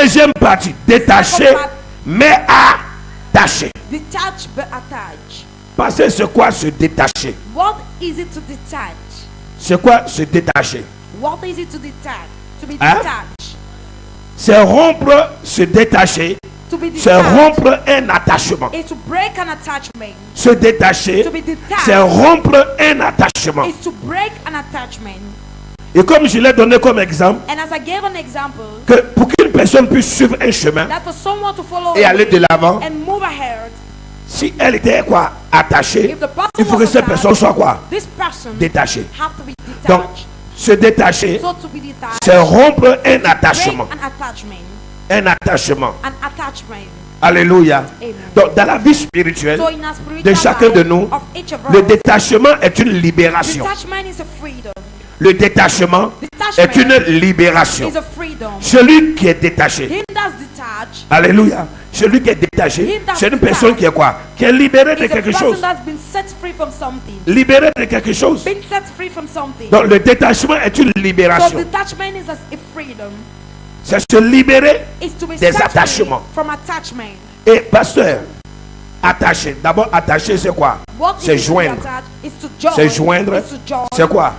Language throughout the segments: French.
Deuxième partie, détaché, mais attaché. Detach but attach. Parce que c'est quoi se détacher? What is it to detach? C'est quoi se détacher? What is it to detach? To be Hein? detached. C'est rompre, se détacher. To be C'est detached rompre un attachement. is to break an attachment. Se détacher, To be detached c'est rompre un attachement. is to break an attachment. Et comme je l'ai donné comme exemple, And as I gave an example, que pour qu'une personne puisse suivre un chemin that for someone to follow et a aller way de l'avant, and move ahead, si elle était quoi? Attachée, if the person il faut que was cette attached, personne soit quoi? this person Détachée. have to be Donc, detached. se détacher, So to be detached, c'est rompre un break attachement. an attachment. Un attachement. An attachment. Alléluia. Amen. Donc, dans la vie spirituelle So in our spiritual de chacun de life, nous, of each of le us, détachement est une libération. detachment is a freedom. Le détachement est une libération. Is a freedom. Celui qui est détaché, Him that's detached alléluia, celui qui est détaché, c'est une personne qui est quoi? Qui est libérée de is a quelque person chose. that's been set free from something. Libérée de quelque chose. Been set free from something. Donc le détachement est une So libération. detachment is a freedom. C'est se libérer. Is to be Des set attachements. free from attachment. Et pasteur, attaché. D'abord attaché c'est quoi? What C'est is to be joindre. attached is to join. C'est joindre. Is to join. C'est quoi?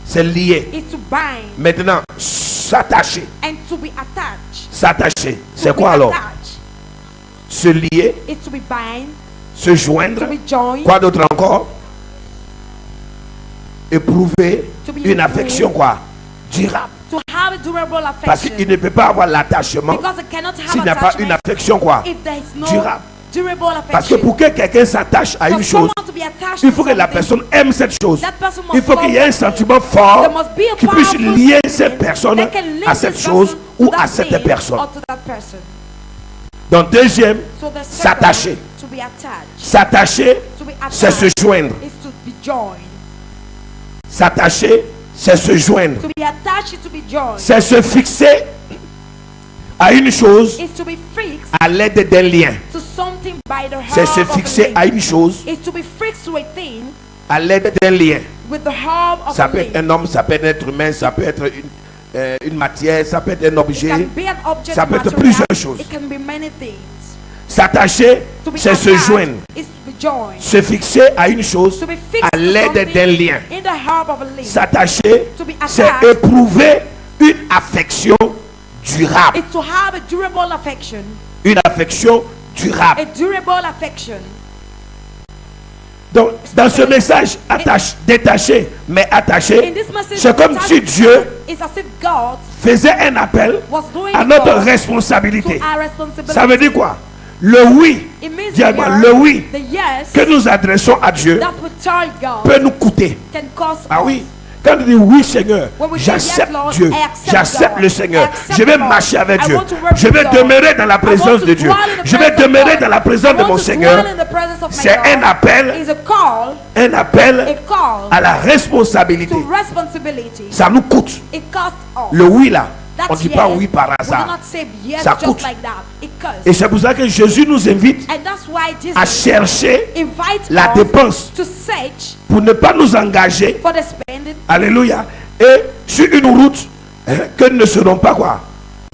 C'est lié. Is to bind. Maintenant, s'attacher. And to be attached. S'attacher. C'est To be quoi alors? attached Se lier, is to be bind. se joindre. To be joined. Quoi d'autre encore? Éprouver To be une approved. affection quoi? Durable. To have a durable Parce affection. qu'il ne peut pas avoir l'attachement Because it cannot have s'il n'y a pas une attachment affection quoi? if there is no Durable. durable affection. Parce que pour que quelqu'un s'attache à For une chose, someone to be attached il to faut que la something, personne aime cette chose. that person must Il faut qu'il y ait un love that sentiment thing. fort There must be a qui puisse powerful lier feeling cette personne that can link à cette this chose person ou to à that cette thing personne. or to that person. Donc deuxième, So the second, s'attacher. to be attached. S'attacher, To be c'est se attached joindre. is to be joined. S'attacher, c'est se joindre. To be attached is to be joined. C'est se fixer à une chose Is to be fixed à l'aide d'un lien. to something by the C'est help se of a fixer link. à une chose Is to be fixed to a thing à l'aide d'un lien. with the help of Ça a peut link. être un homme, ça peut être un être humain, ça peut être une matière, ça peut être un It objet. can be an object Ça peut être material. plusieurs choses. It can be many things. S'attacher, To be c'est se attached joindre. is to be joined. Se fixer à une chose To be fixed à to l'aide something d'un lien. in the help of a link. S'attacher, To be c'est attached éprouver une affection durable. is to have a durable affection. Une affection durable. A durable affection. Donc, dans ce message, détaché, mais In attaché, this message, c'est comme si Dieu is as if God faisait un appel was doing à notre God responsabilité. to our responsibility. Ça veut dire quoi? Le oui, It means dis the moi, yes, le oui the yes que nous adressons à Dieu that we tell God peut nous coûter. can cause Ah us. oui. Quand on dit oui Seigneur, When we say j'accepte yes, Lord, Dieu, I accept j'accepte God. le Seigneur, I accept je vais God. marcher avec I Dieu, want to work je vais with God. demeurer dans la I présence want to de Dieu, dwell in the je vais presence of demeurer God. dans la présence I de want mon to Seigneur. dwell in the presence of my C'est God. un appel, Is a call à la responsabilité. to responsibility. Ça nous coûte. It costs us. Le oui là, That on ne dit pas yes, oui par we do hasard. not say yes Ça just coûte. like that. It costs. Et c'est pour ça que Jésus nous invite And that's why Jesus à chercher invites la us dépense to search pour ne pas nous engager, for the spending alléluia, et sur une route que nous ne serons pas quoi,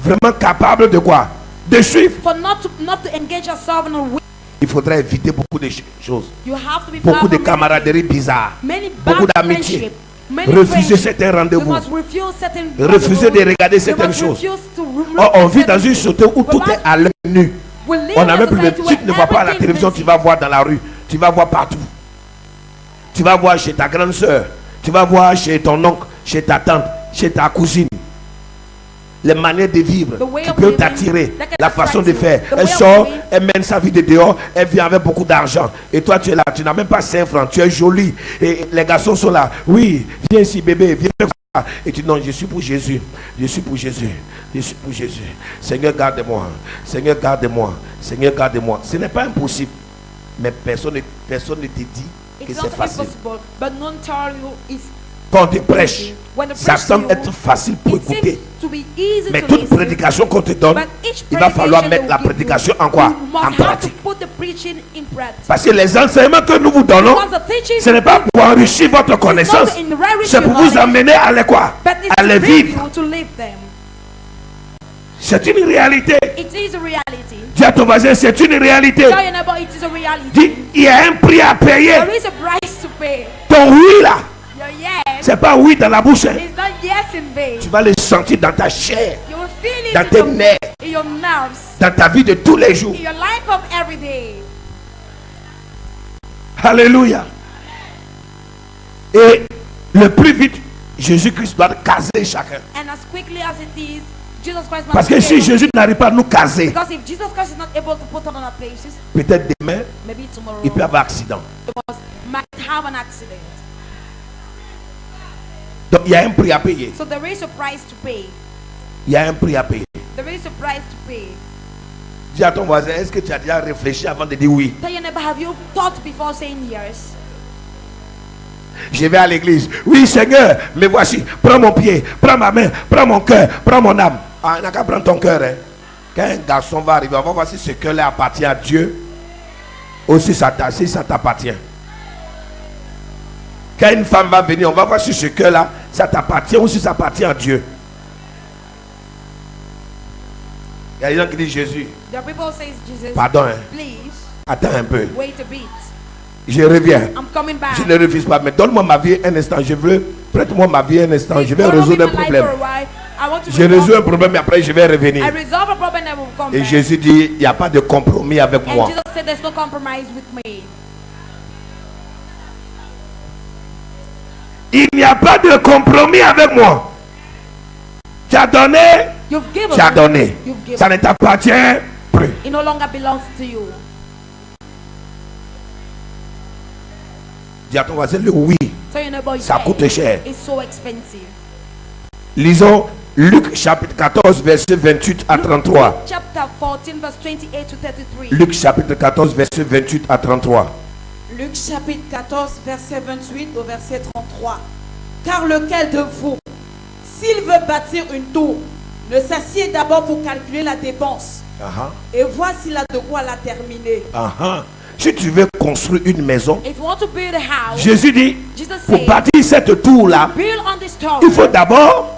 vraiment capables de quoi, de suivre. for not to engage yourself in a way. Il faudra éviter beaucoup de choses, You have to be beaucoup de powerful, camaraderies bizarres, many beaucoup bad d'amitié. friendship, many Refuser friendships. certains You rendez-vous, must refuse certain refuser de rendezvous. regarder You certaines must choses. refuse to Or, on vit dans une société où tout est à l'œil nu. We live On in n'a a même plus de society si tu ne where vois pas à la everything télévision, is tu vas voir dans la rue, tu vas voir partout. Tu vas voir chez ta grande soeur, tu vas voir chez ton oncle, chez ta tante, chez ta cousine. Les manières de vivre The way qui of peuvent living, t'attirer, that can la attract façon de you. faire. The Elle way of sort, living. elle mène sa vie de dehors, elle vient avec beaucoup d'argent. Et toi, tu es là, tu n'as même pas 5 francs, tu es jolie. Et les garçons sont là. Oui, viens ici, bébé, viens. Et tu dis non, je suis pour Jésus. Je suis pour Jésus. Je suis pour Jésus. Seigneur, garde-moi. Seigneur, garde-moi. Seigneur, garde-moi. Ce n'est pas impossible. Mais personne ne te dit que It's c'est not facile. impossible, but none tell you it's Quand on te prêche, when the ça preach semble to you, être facile pour it seems écouter. to be easy Mais to toute listen, prédication qu'on te donne, but each il va falloir predication mettre they la will give prédication you, en quoi? you must En have to pratique. put the preaching in practice. Parce que les enseignements que nous vous donnons, Because the teaching ce n'est pas pour enrichir votre connaissance, not in enriching c'est pour vous knowledge, amener à les quoi? but it's À les to bring vivre. you to live them. C'est une réalité. It is a reality. Dis à ton voisin, c'est une réalité. Tell your neighbor it is a reality. Dis, il y a un prix à payer. There is a price to pay. Ton oui là, Your yes c'est pas oui dans la bouche. Hein. is not yes in vain. Tu vas le sentir dans ta chair, You will feel it dans tes nerfs, in your nerves, dans ta vie de tous les jours. in your life of every day. Alléluia. Et le plus vite, Jésus-Christ doit caser chacun. And as quickly as it is, Jesus Christ must Parce que be si able- Jésus n'arrive pas à nous caser, Because if Jesus Christ is not able to put on our places, peut-être demain, maybe tomorrow il peut avoir accident. might have an accident. Donc il y a un prix à payer. So there is a price to pay. Il y a un prix à payer. There is a price to pay. Dis à ton voisin, est-ce que tu as déjà réfléchi avant de dire oui? Tell your neighbor, have you thought before saying yes? Je vais à l'église. Oui, Seigneur, me voici. Prends mon pied, prends ma main, prends mon cœur, prends mon âme. Ah, il n'a qu'à prendre ton cœur. Hein. Quand un garçon va arriver, on va voir si ce cœur-là appartient à Dieu ou si ça t'appartient. Quand une femme va venir, on va voir si ce cœur-là, ça t'appartient ou si ça appartient à Dieu. Il y a des gens qui disent Jésus, There are people who say, Jesus, pardon, hein. please Attends un peu. wait a bit. Je reviens. I'm coming back. Je ne refuse pas, mais donne-moi ma vie un instant. Je veux, prête-moi ma vie un instant. Je vais Follow me résoudre un my life problème. for a while. I want to Je resolve- résous un problème et après je vais I revenir. resolve a problem and I will come Et back. Jésus dit, il n'y a pas de compromis avec And moi. Jesus said there's no compromise with me. Il n'y a pas de compromis avec moi. Tu as donné, You've given. tu as donné. You've given. Ça ne t'appartient plus. It no longer belongs to you. Dis à ton voisin, le oui. Tell your neighbor, Ça yes, coûte cher. it's so expensive. Lisons Luc chapitre 14, verset 28 à 33. Chapter 14, verse 28 to 33. Luc chapitre 14, verset 28 à 33. Luc chapitre 14, verset 28 au verset 33. Car lequel de vous, s'il veut bâtir une tour, ne s'assied d'abord pour calculer la dépense et voir s'il a de quoi la terminer. Si tu veux construire une maison, If you want to build a house, Jésus dit, Jesus pour said, bâtir cette tour-là, build on this tower. il faut d'abord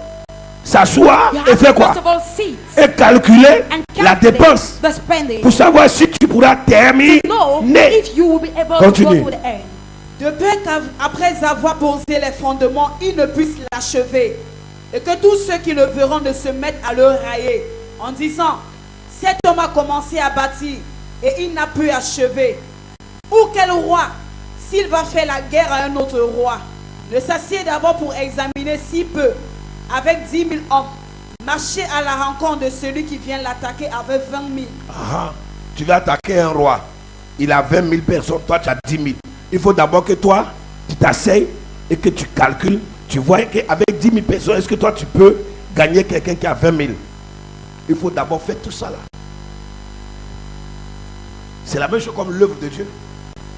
s'asseoir You et have faire to quoi? first of all sit Et calculer and la calculate dépense the spending. pour savoir si tu pourras terminer. Know if you will be able Continue. De to go to the end. peur qu'après avoir posé les fondements, ils ne puissent l'achever. Et que tous ceux qui le verront ne se mettent à le railler en disant, cet homme a commencé à bâtir et il n'a pu achever. Ou quel roi, s'il va faire la guerre à un autre roi, ne s'assied d'abord pour examiner s'il peut, avec 10 000 hommes, marcher à la rencontre de celui qui vient l'attaquer avec 20 000. Tu vas attaquer un roi. Il a 20 000 personnes, toi tu as 10 000. Il faut d'abord que toi, tu t'asseyes et que tu calcules. Tu vois qu'avec 10 000 personnes, est-ce que toi tu peux gagner quelqu'un qui a 20 000? Il faut d'abord faire tout ça là. C'est la même chose comme l'œuvre de Dieu.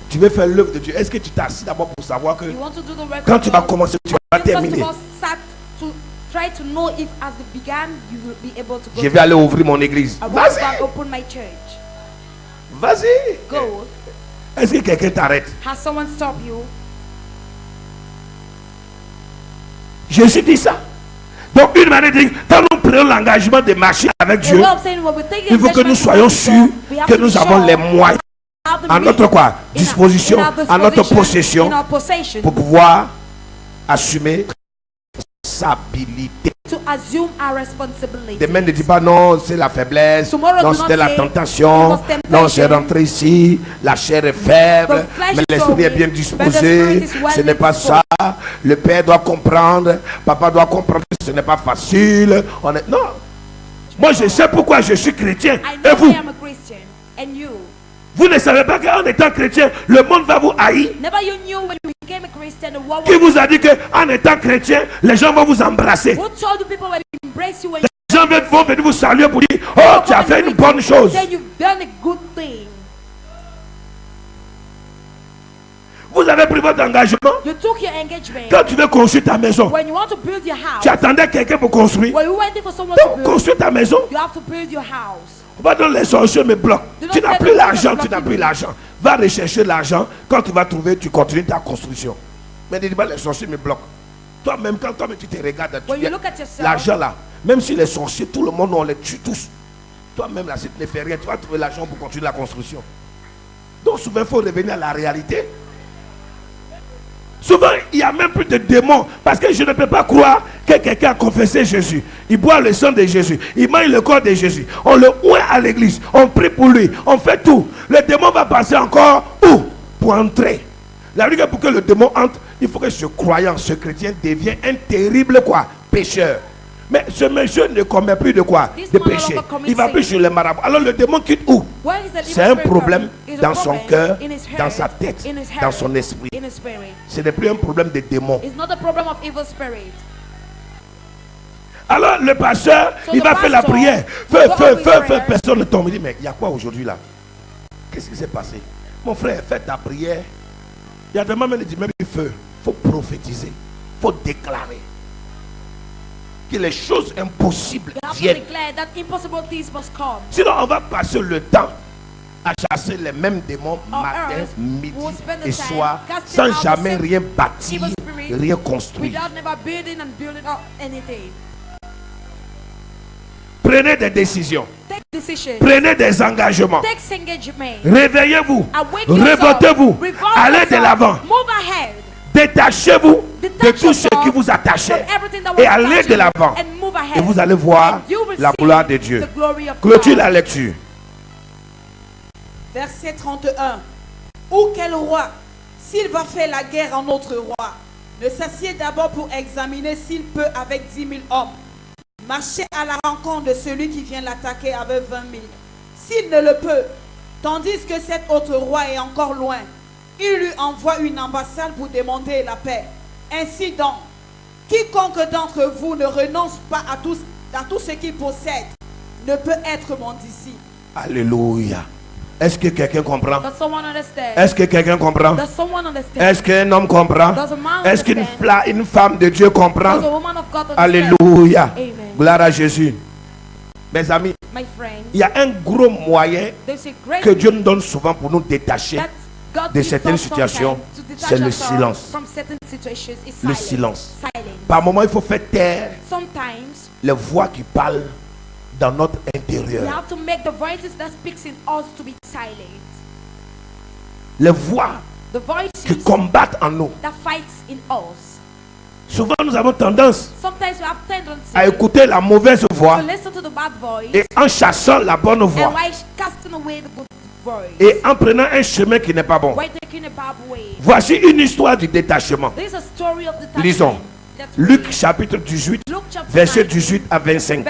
Tu veux faire l'œuvre de Dieu. Est-ce que tu t'assis d'abord pour savoir que You want to do the work quand of tu vas God, commencer, tu vas you first terminer? of all start to try to know if as it began, you will be able to go. Je vais aller ouvrir mon église. I want to go and Vas-y, open my church. vas-y. Go. Est-ce que quelqu'un t'arrête? Has someone stopped you? Jésus dit ça. Donc une manière de dire, quand nous prenons l'engagement de marcher avec The Dieu, way of saying when we take the il faut que nous investment soyons of sûrs God, we have que to be nous avons sure les moyens we have the à notre means quoi? in our- Disposition, in our à notre disposition, possession in our possession, pour pouvoir assumer sa habilité. to assume our responsibility. Demain ne dis pas non, c'est la faiblesse, Tomorrow non do not c'était la say, tentation, it was temptation. non c'est rentré ici, la chair est faible, The flesh mais is l'esprit est so bien weak, disposé, but the spirit is well ce n'est pas disposed. ça, le père doit comprendre, papa doit comprendre que ce n'est pas facile, non, moi je sais pourquoi je suis chrétien, I et know vous, I am a Christian, and you. vous ne savez pas qu'en étant chrétien, le monde va vous haïr. Never you knew when you became a Christian, the world Qui vous a dit qu'en étant chrétien, les gens vont vous embrasser? Who told you people will embrace you when Les gens vont venir vous saluer pour dire, oh, tu as fait une bonne chose. Then you've done a good thing. Vous avez pris votre engagement. You took your engagement. Quand tu veux construire ta maison, When you want to build your house, tu attendais quelqu'un pour construire. when you waiting for someone to Donc, build, construire ta maison. you have to build your house. On va dans les sorciers me bloquent. Do not Tu n'as say plus that l'argent, people tu n'as are plus blocking l'argent. Va rechercher l'argent. Quand tu vas trouver, tu continues ta construction. Mais ne dis pas les sorciers me bloquent. Toi-même, quand toi-même tu te regardes, When you look at yourself, l'argent là, même si les sorciers, tout le monde, on les tue tous. Toi-même là, si tu ne fais rien, tu vas trouver l'argent pour continuer la construction. Donc souvent, il faut revenir à la réalité. Souvent, il n'y a même plus de démons. Parce que je ne peux pas croire que quelqu'un a confessé Jésus. Il boit le sang de Jésus. Il mange le corps de Jésus. On le oint à l'église. On prie pour lui. On fait tout. Le démon va passer encore où? Pour entrer. La vérité, pour que le démon entre, il faut que ce croyant, ce chrétien devienne un terrible quoi? Pécheur. Mais ce monsieur ne commet plus de quoi? De péché. Il va plus sur les marabouts. Alors le démon quitte où? C'est un problème dans son cœur, dans sa tête, dans son esprit. Ce n'est plus un problème de démon. Alors le pasteur, il va faire la prière. Feu, personne ne tombe. Il dit, mais il y a quoi aujourd'hui là? Qu'est-ce qui s'est passé? Mon frère, fais ta prière. Il y a des moments où il dit, même il faut prophétiser. Il faut déclarer que les choses impossibles viennent. Sinon, on va passer le temps à chasser les mêmes démons matin, midi et soir, sans jamais rien bâtir, rien construire. Prenez des décisions. Prenez des engagements. Réveillez-vous. Révoltez-vous. Allez de l'avant. Détachez-vous de tout ce qui vous attachait et allez de l'avant. Et vous allez voir la gloire de Dieu. Clôture la lecture. Verset 31. Ou quel roi, s'il va faire la guerre à notre roi, ne s'assied d'abord pour examiner s'il peut avec 10 000 hommes marcher à la rencontre de celui qui vient l'attaquer avec 20 000. S'il ne le peut, tandis que cet autre roi est encore loin, il lui envoie une ambassade pour demander la paix. Ainsi donc, quiconque d'entre vous ne renonce pas à tout ce qu'il possède ne peut être mon disciple. Alléluia. Est-ce que quelqu'un comprend? Est-ce que quelqu'un comprend? Est-ce qu'un homme comprend? Est-ce qu'une femme de Dieu comprend? Alléluia. Gloire à Jésus. Mes amis, il y a un gros moyen que Dieu nous donne souvent pour nous détacher de certaines situations, c'est le silence. Le silence. Par moments, il faut faire taire les voix qui parlent dans notre intérieur. Les voix qui combattent en nous. Souvent, nous avons tendance à écouter la mauvaise voix et en chassant la bonne voix. Et en prenant un chemin qui n'est pas bon. Voici une histoire du détachement. Lisons. Luc chapitre 18, verset 18 à 25.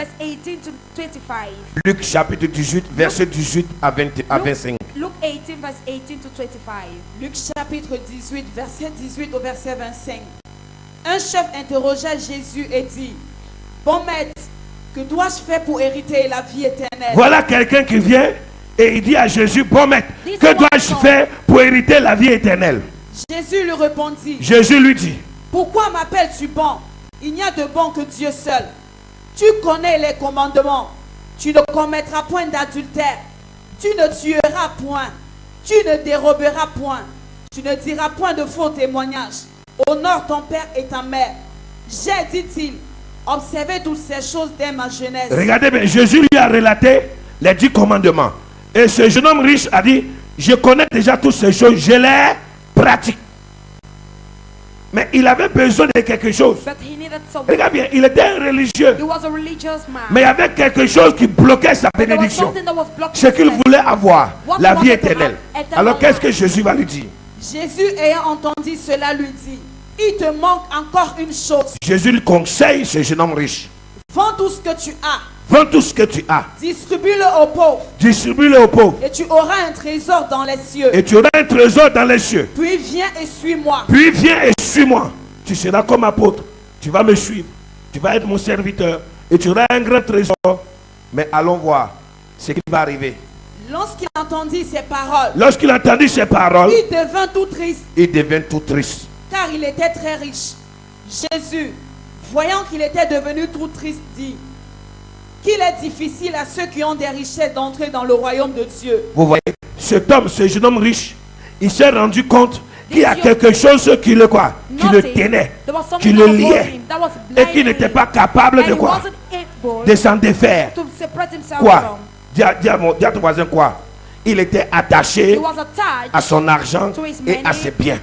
Luc chapitre 18, verset 18 à 25. Luc chapitre 18, verset 18 au verset 25. Un chef interrogea Jésus et dit, bon maître, que dois-je faire pour hériter la vie éternelle? Voilà quelqu'un qui vient et il dit à Jésus, bon maître, que dois-je faire pour hériter la vie éternelle? Jésus lui répondit, Jésus lui dit, pourquoi m'appelles-tu bon? Il n'y a de bon que Dieu seul. Tu connais les commandements. Tu ne commettras point d'adultère. Tu ne tueras point. Tu ne déroberas point. Tu ne diras point de faux témoignages. Honore ton père et ta mère. J'ai, dit-il, observé toutes ces choses dès ma jeunesse. Regardez bien, Jésus lui a relaté les 10 commandements. Et ce jeune homme riche a dit, je connais déjà toutes ces choses, je les pratique. Mais il avait besoin de quelque chose. Regarde bien, il était un religieux. Mais il y avait quelque chose qui bloquait sa bénédiction. Ce qu'il voulait avoir, la vie éternelle. Alors qu'est-ce que Jésus va lui dire? Jésus ayant entendu cela lui dit, il te manque encore une chose. Jésus lui conseille ce jeune homme riche. Vends tout ce que tu as. Vends tout ce que tu as. Distribue-le aux pauvres. Distribue-le aux pauvres. Et tu auras un trésor dans les cieux. Et tu auras un trésor dans les cieux. Puis viens et suis-moi. Puis viens et suis-moi. Tu seras comme apôtre. Tu vas me suivre. Tu vas être mon serviteur. Et tu auras un grand trésor. Mais allons voir ce qui va arriver. Lorsqu'il entendit ces paroles. Lorsqu'il entendit ces paroles. Il devint tout triste. Il devint tout triste. Car il était très riche. Jésus, voyant qu'il était devenu tout triste, dit qu'il est difficile à ceux qui ont des richesses d'entrer dans le royaume de Dieu. Vous voyez, cet homme, ce jeune homme riche, il s'est rendu compte qu'il y a quelque chose qui le quoi, qui le tenait, qui le liait, et qui n'était pas capable de quoi, de s'en défaire. Quoi? Dis à ton voisin quoi? Il était attaché à son argent et à ses biens.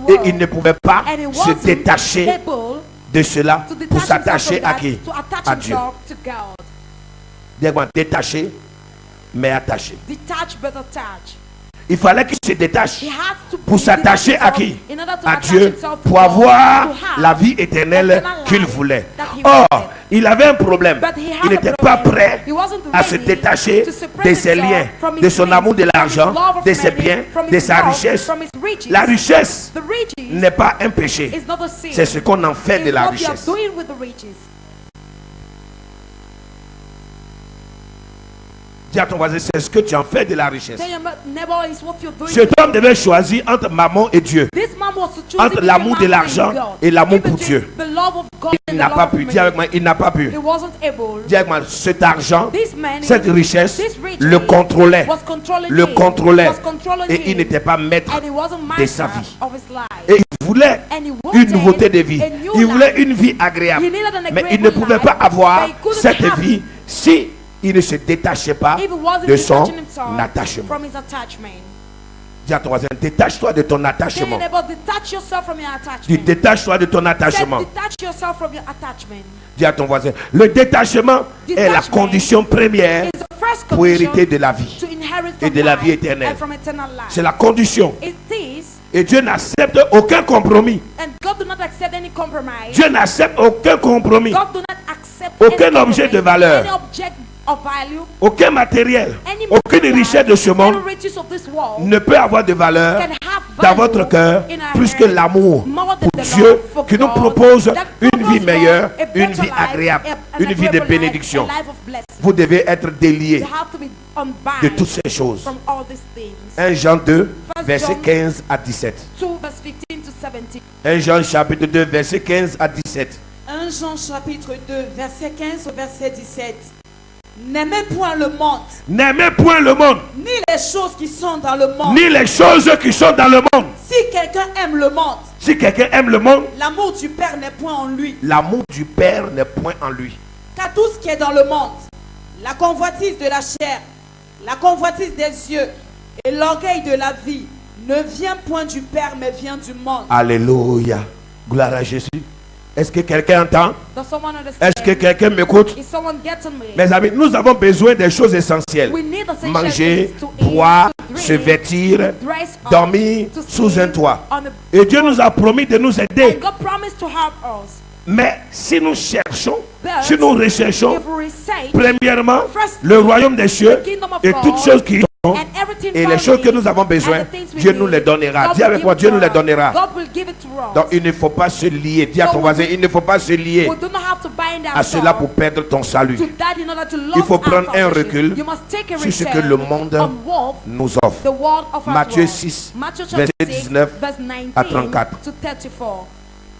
Et il ne pouvait pas se détacher de cela pour s'attacher à qui? À Dieu. Dis-moi, détaché, mais attaché. Il fallait qu'il se détache pour s'attacher à qui? À Dieu, pour avoir la vie éternelle qu'il voulait. Or, il avait un problème. Il n'était pas prêt à se détacher de ses liens, de son amour de l'argent, de ses biens, de sa richesse. La richesse n'est pas un péché. C'est ce qu'on en fait de la richesse. Dis à ton voisin, c'est ce que tu en fais de la richesse. Cet homme devait choisir entre maman et Dieu, entre l'amour de l'argent et l'amour pour Dieu. Il n'a pas pu. Dis avec moi, il n'a pas pu. Dis avec moi, cet argent, cette richesse, le contrôlait. Et il n'était pas maître de sa vie. Et il voulait une nouveauté de vie. Il voulait une vie agréable. Mais il ne pouvait pas avoir cette vie si il ne se détachait pas de son attachement. Dis à ton voisin, détache-toi de ton attachement. Dis, détache-toi de ton attachement. Dis à ton voisin, le détachement est la condition première pour hériter de la vie et de la vie éternelle. C'est la condition. Et Dieu n'accepte aucun compromis. Dieu n'accepte aucun compromis. Aucun objet de valeur. Aucun matériel, aucune richesse de ce monde ne peut avoir de valeur dans votre cœur plus que l'amour pour Dieu qui nous propose une vie meilleure, une vie agréable, une vie de bénédiction. Vous devez être déliés de toutes ces choses. 1 Jean 2, verset 15 à 17. 1 Jean chapitre 2, verset 15 à 17. 1 Jean chapitre 2, verset 15 au verset 17. N'aimez point le monde. N'aimez point le monde. Ni les choses qui sont dans le monde. Ni les choses qui sont dans le monde. Si quelqu'un aime le monde. Si quelqu'un aime le monde. L'amour du Père n'est point en lui. L'amour du Père n'est point en lui. Car tout ce qui est dans le monde, la convoitise de la chair, la convoitise des yeux et l'orgueil de la vie, ne vient point du Père mais vient du monde. Alléluia. Gloire à Jésus. Est-ce que quelqu'un entend? Est-ce que quelqu'un m'écoute? Mes amis, nous avons besoin des choses essentielles. Manger, boire, se vêtir, dormir sous un toit. Et Dieu nous a promis de nous aider. Mais si nous cherchons, si nous recherchons, premièrement, le royaume des cieux et toutes choses qui sont, et les choses que nous avons besoin, Dieu nous les donnera. Dis avec moi, Dieu nous les donnera. Donc il ne faut pas se lier. Dis à ton voisin, il ne faut pas se lier à cela pour perdre ton salut. Il faut prendre un recul sur ce que le monde nous offre. Matthieu 6, verset 19 à 34.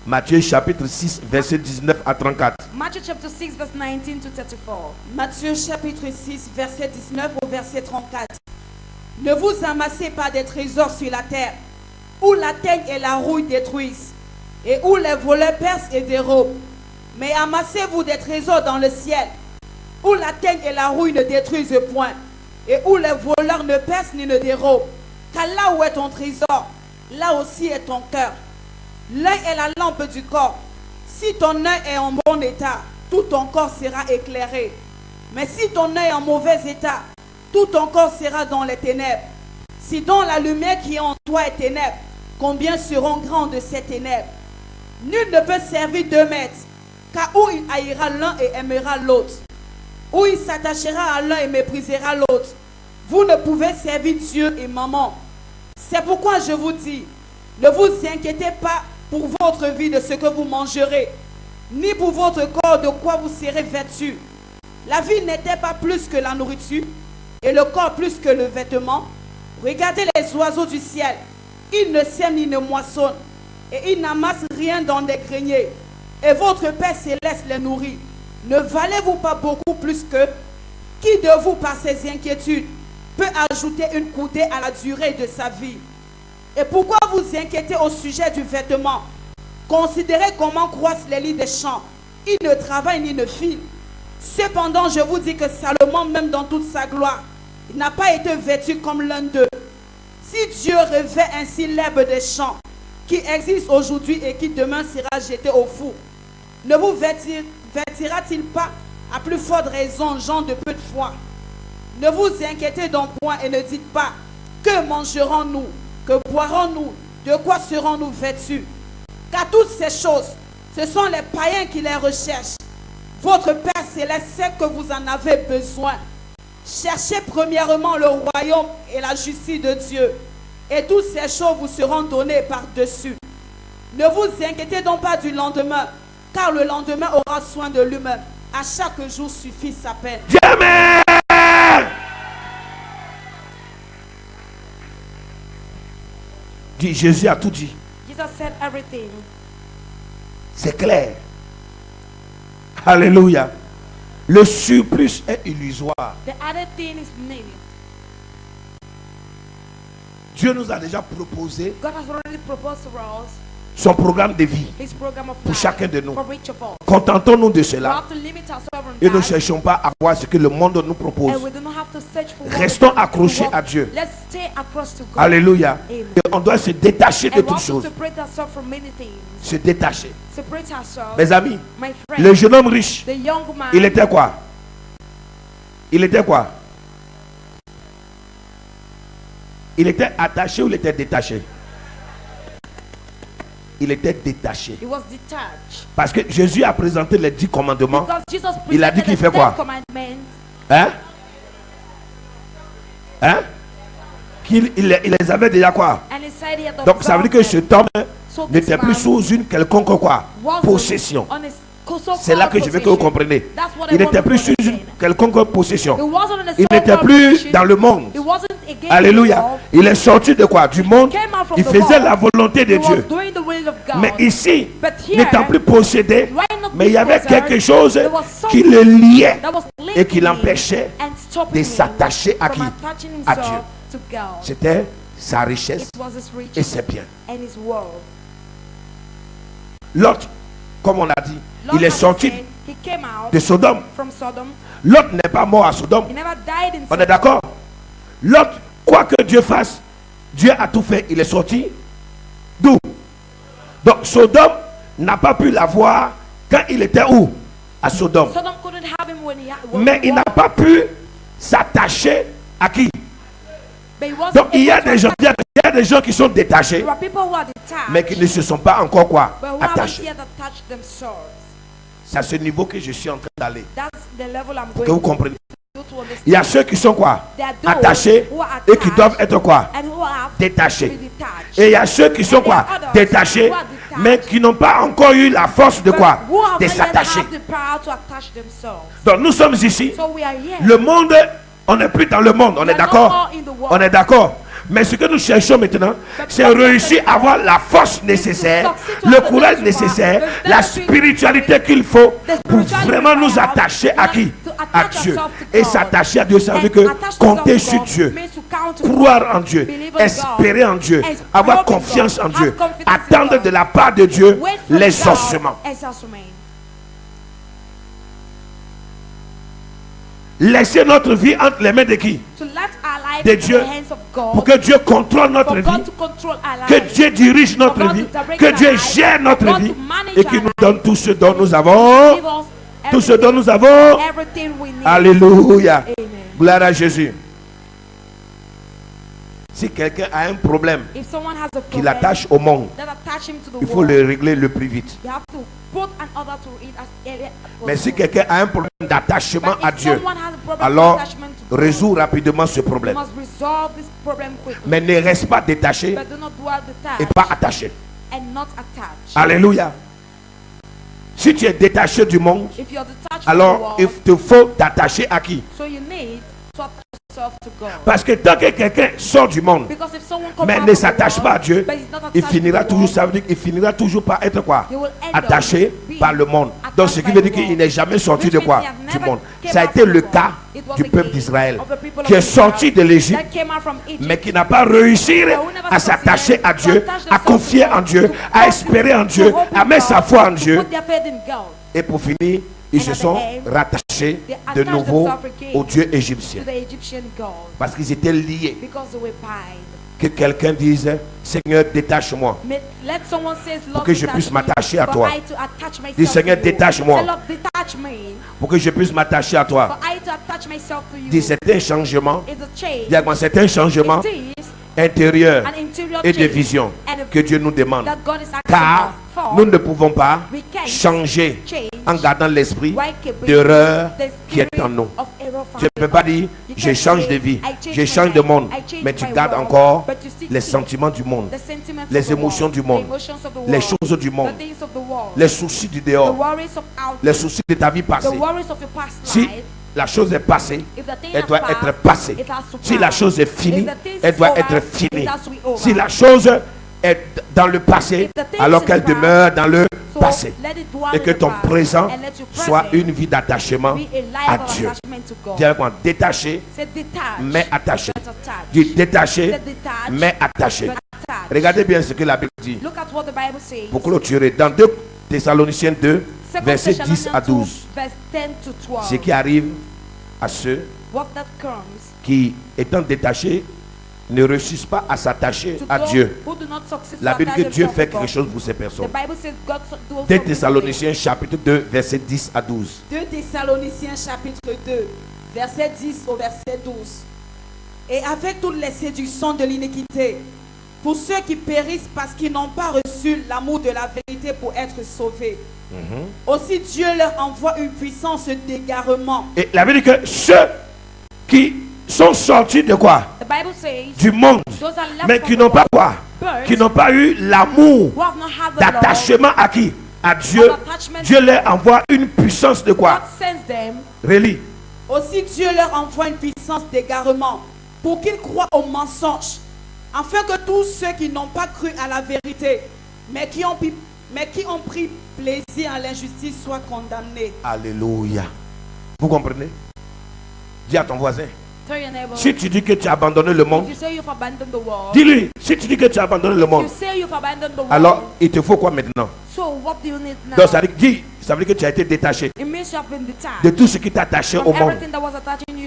Matthieu chapitre 6, verset 19 à 34. Matthew chapter 6, verse 19 to 34. Matthieu chapitre 6, verset 19 au verset 34. Ne vous amassez pas des trésors sur la terre, où la teigne et la rouille détruisent, et où les voleurs percent et dérobent. Mais amassez-vous des trésors dans le ciel, où la teigne et la rouille ne détruisent point, et où les voleurs ne percent ni ne dérobent. Car là où est ton trésor, là aussi est ton cœur. L'œil est la lampe du corps. Si ton œil est en bon état, tout ton corps sera éclairé. Mais si ton œil est en mauvais état, tout ton corps sera dans les ténèbres. Si donc la lumière qui est en toi est ténèbres, combien seront grandes ces ténèbres? Nul ne peut servir deux maîtres, car ou il haïra l'un et aimera l'autre, ou il s'attachera à l'un et méprisera l'autre. Vous ne pouvez servir Dieu et maman. C'est pourquoi je vous dis, ne vous inquiétez pas pour votre vie de ce que vous mangerez, ni pour votre corps de quoi vous serez vêtu. La vie n'était pas plus que la nourriture, et le corps plus que le vêtement. Regardez les oiseaux du ciel, ils ne sèment ni ne moissonnent, et ils n'amassent rien dans des greniers, et votre Père céleste les nourrit. Ne valez-vous pas beaucoup plus que qui de vous par ses inquiétudes peut ajouter une coudée à la durée de sa vie? Et pourquoi vous inquiétez au sujet du vêtement? Considérez comment croissent les lits des champs. Ils ne travaillent ni ne filent. Cependant, je vous dis que Salomon, même dans toute sa gloire, il n'a pas été vêtu comme l'un d'eux. Si Dieu revêt ainsi l'herbe des champs, qui existe aujourd'hui et qui demain sera jetée au four, ne vous vêtira-t-il pas à plus forte raison, gens de peu de foi? Ne vous inquiétez donc point et ne dites pas, que mangerons-nous, que boirons-nous, de quoi serons-nous vêtus? Car toutes ces choses, ce sont les païens qui les recherchent. Votre Père céleste sait que vous en avez besoin. Cherchez premièrement le royaume et la justice de Dieu, et toutes ces choses vous seront données par-dessus. Ne vous inquiétez donc pas du lendemain, car le lendemain aura soin de lui-même. À chaque jour suffit sa peine. Amen. Dis, Jésus a tout dit. Jesus said everything. C'est clair. Alléluia. Le surplus est illusoire. The other thing is nil. Dieu nous a déjà proposé God has already proposed to us son programme de vie His program of pour life chacun de nous. for each of us. Contentons-nous de We cela have to limit ourselves et ne on that, cherchons pas à voir ce que le monde nous propose. and we do not have to search for what Restons we want to accrochés walk. à Dieu. Let's stay across to God. Alléluia. Amen. Et on doit se détacher de And we toutes have to choses. separate ourselves from many things. Se détacher. Separate ourselves. Mes amis, My le friend, jeune homme riche, the young man, il était quoi? Il était quoi? Il était attaché ou il était détaché? Il était détaché. he was detached. Parce que Jésus a présenté les 10 commandements. Because Jesus Il a dit presented qu'il the fait quoi? 10 commandments. Hein? Hein? Il les avait déjà quoi? And he said he had Donc ça veut dire que cet homme So this n'était plus man sous une quelconque quoi? wasn't Possession. on his so-called C'est là que je veux que vous possession. compreniez. That's what I Il want n'était you to plus sous une understand. quelconque possession. He wasn't on a Il n'était so-called plus possession. dans le monde. He wasn't against the Alléluia. world. Il est sorti de quoi? Du monde. Came out from Il the faisait world. la volonté de He was Dieu. doing the will of God. Mais ici, But here, n'étant plus possédé, why not mais il y be avait possessed? quelque chose There was qui something le liait that was et qui linking him l'empêchait and stopping de him s'attacher à from qui? attaching À himself Dieu. to God. C'était sa richesse It was his et riches ses biens. and his world. Lot, comme on a dit, Lot il est has sorti said he came out de Sodome. from Sodom. Lot n'est pas mort à Sodome. He never died in On est Sodom. d'accord? Lot, quoi que Dieu fasse, Dieu a tout fait. Il est sorti d'où? Donc Sodome n'a pas pu l'avoir quand il était où? À Sodome. Sodom couldn't have him when he Mais il n'a pas pu s'attacher à qui? But he wasn't Donc il y a able to des gens, attach- il y a des gens qui sont détachés, There are people who are detached, mais qui ne se sont pas encore quoi? but who haven't Attachés. yet attached themselves. C'est à ce niveau que je suis en train d'aller. That's the level I'm Que going vous comprenez. to understand. Il y a ceux qui sont quoi? There are those Attachés who are et qui attached doivent être quoi? and who have to Détachés. be detached. Et il y a ceux qui sont And there quoi? are others Détachés, who are detached, mais qui n'ont pas encore eu la force de but quoi? who have De not yet s'attacher. have the power to attach themselves. Donc nous sommes ici. So we are here. Le monde, on n'est plus dans le monde, on We est are no d'accord? more in the world. On est d'accord. Mais ce que nous cherchons maintenant, c'est réussir à avoir la force nécessaire, le courage nécessaire, la spiritualité qu'il faut pour vraiment nous attacher à qui? À Dieu. Et s'attacher à Dieu, ça veut dire que compter sur Dieu, croire en Dieu, espérer en Dieu, avoir confiance en Dieu, attendre de la part de Dieu l'exaucement. Laisser notre vie entre les mains de qui? De Dieu, pour que Dieu contrôle notre vie, que Dieu dirige notre vie, que Dieu gère notre vie et qu'il nous donne tout ce dont nous avons, tout ce dont nous avons. Alléluia. Gloire à Jésus. Si quelqu'un a un problème qui l'attache au monde, il faut le régler le plus vite. Mais si quelqu'un a un problème d'attachement à Dieu, alors résout rapidement ce problème. Mais ne reste pas détaché et pas attaché. Alléluia. Si tu es détaché du monde, alors il te faut t'attacher à qui? Parce que tant que quelqu'un sort du monde, mais ne s'attache pas à Dieu, il finira toujours, ça veut dire qu'il finira toujours par être quoi? Attaché par le monde. Donc ce qui veut dire qu'il n'est jamais sorti de quoi? Du monde. Ça a été le cas du peuple d'Israël qui est sorti de l'Égypte, mais qui n'a pas réussi à s'attacher à Dieu, à confier en Dieu, à espérer en Dieu, à mettre sa foi en Dieu. Et pour finir, ils se sont rattachés de nouveau au Dieu égyptien. Parce qu'ils étaient liés. Que quelqu'un dise, Seigneur, détache-moi pour que je puisse m'attacher à toi. Dis, Seigneur, détache-moi pour que je puisse m'attacher à toi. Dis, c'est un changement. Dis-moi, c'est un changement intérieur et de vision que Dieu nous demande. Car nous ne pouvons pas changer en gardant l'esprit d'erreur qui est en nous. Tu ne peux pas dire, je change de vie, je change de monde, mais tu gardes encore les sentiments du monde, les émotions du monde, les choses du monde, les soucis du dehors, les soucis de ta vie passée. Si la chose est passée, elle doit être passée. Si la chose est finie, elle doit être finie. Si la chose est dans le passé, alors qu'elle demeure dans le passé. Et que ton présent soit une vie d'attachement à Dieu. Dis avec moi, détaché, mais attaché. Dis détaché, mais attaché. Regardez bien ce que la Bible dit. Pour clôturer, dans 2 Thessaloniciens 2, versets 10 à 12. Ce qui arrive à ceux qui, étant détachés, ne réussissent pas à s'attacher à Dieu. La Bible dit que Dieu fait quelque chose pour ces personnes. 2 Thessaloniciens chapitre 2, verset 10 à 12. 2 Thessaloniciens chapitre 2, verset 10 au verset 12. Et avec toutes les séductions de l'iniquité, pour ceux qui périssent parce qu'ils n'ont pas reçu l'amour de la vérité pour être sauvés. Aussi Dieu leur envoie une puissance d'égarement. Et la Bible dit que ceux qui sont sortis de quoi? Du monde, mais qui n'ont pas quoi? Qui n'ont pas eu l'amour d'attachement à qui? À Dieu. Dieu leur envoie une puissance de quoi? Relis. Aussi Dieu leur envoie une puissance d'égarement pour qu'ils croient au mensonge, afin que tous ceux qui n'ont pas cru à la vérité, mais qui ont pris plaisir à l'injustice soient condamnés. Alléluia. Vous comprenez? Dis à ton voisin. Si tu dis que tu as abandonné le monde, dis-lui, si tu dis que tu as abandonné le monde, alors il te faut quoi maintenant? Donc ça veut dire que tu as été détaché de tout ce qui t'attachait au monde.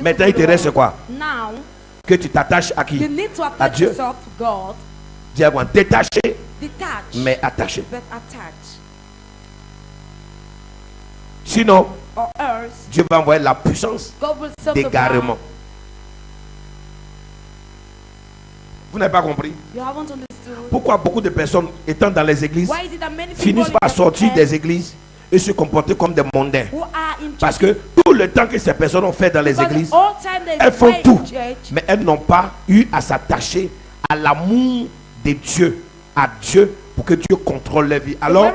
Maintenant il te reste quoi? Que tu t'attaches à qui? À Dieu. Dis à moi, détaché, mais attaché. Sinon, Dieu va envoyer la puissance d'égarement. Vous n'avez pas compris? Pourquoi beaucoup de personnes étant dans les églises finissent par sortir des églises et se comporter comme des mondains? Parce que tout le temps que ces personnes ont fait dans les églises, elles font tout, mais elles n'ont pas eu à s'attacher à l'amour de Dieu, à Dieu, pour que Dieu contrôle leur vie. Alors,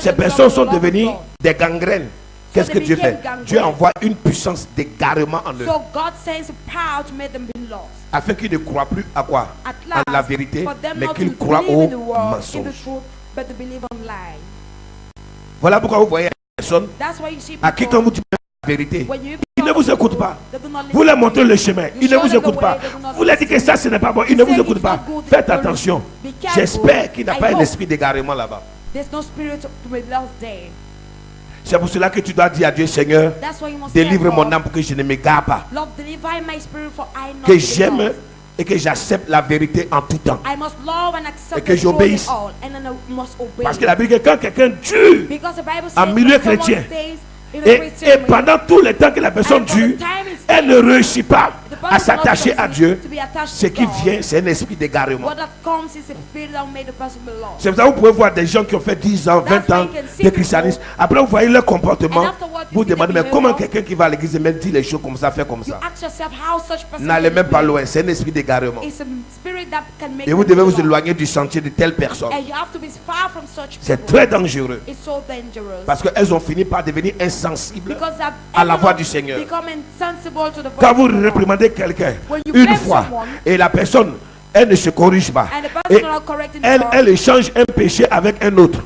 ces personnes sont devenues des gangrènes. Qu'est-ce que Dieu fait? Dieu envoie une puissance d'égarement en eux. Afin qu'ils ne croient plus à quoi? À la vérité, mais qu'ils croient au mensonge. Voilà pourquoi vous voyez une personne à qui quand vous dites la vérité, ils ne vous écoutent pas. Vous leur montrez le chemin, ils ne vous écoutent pas. Vous leur dites que ça ce n'est pas bon, ils ne vous écoutent pas. Faites attention. J'espère qu'il n'y a pas un esprit d'égarement là-bas. C'est pour cela que tu dois dire à Dieu, Seigneur, délivre mon âme pour que je ne m'égare pas. Que j'aime et que j'accepte la vérité en tout temps. Et que j'obéisse. Parce que la Bible dit que quand quelqu'un tue en milieu chrétien, et pendant tout le temps que la personne dure, elle ne réussit pas à s'attacher à Dieu, ce qui vient, c'est un esprit d'égarement. C'est pour ça que vous pouvez voir des gens qui ont fait 10 ans, 20 ans de christianisme. Après, vous voyez leur comportement. Vous demandez, mais comment quelqu'un qui va à l'église et même dit les choses comme ça, fait comme ça? N'allez même pas loin, c'est un esprit d'égarement. Et vous devez vous éloigner du sentier de telle personne. C'est très dangereux. Parce qu'elles ont fini par devenir insensibles à la voix du Seigneur. Quand vous réprimandez quelqu'un une fois et la personne, elle ne se corrige pas, et elle échange un péché avec un autre,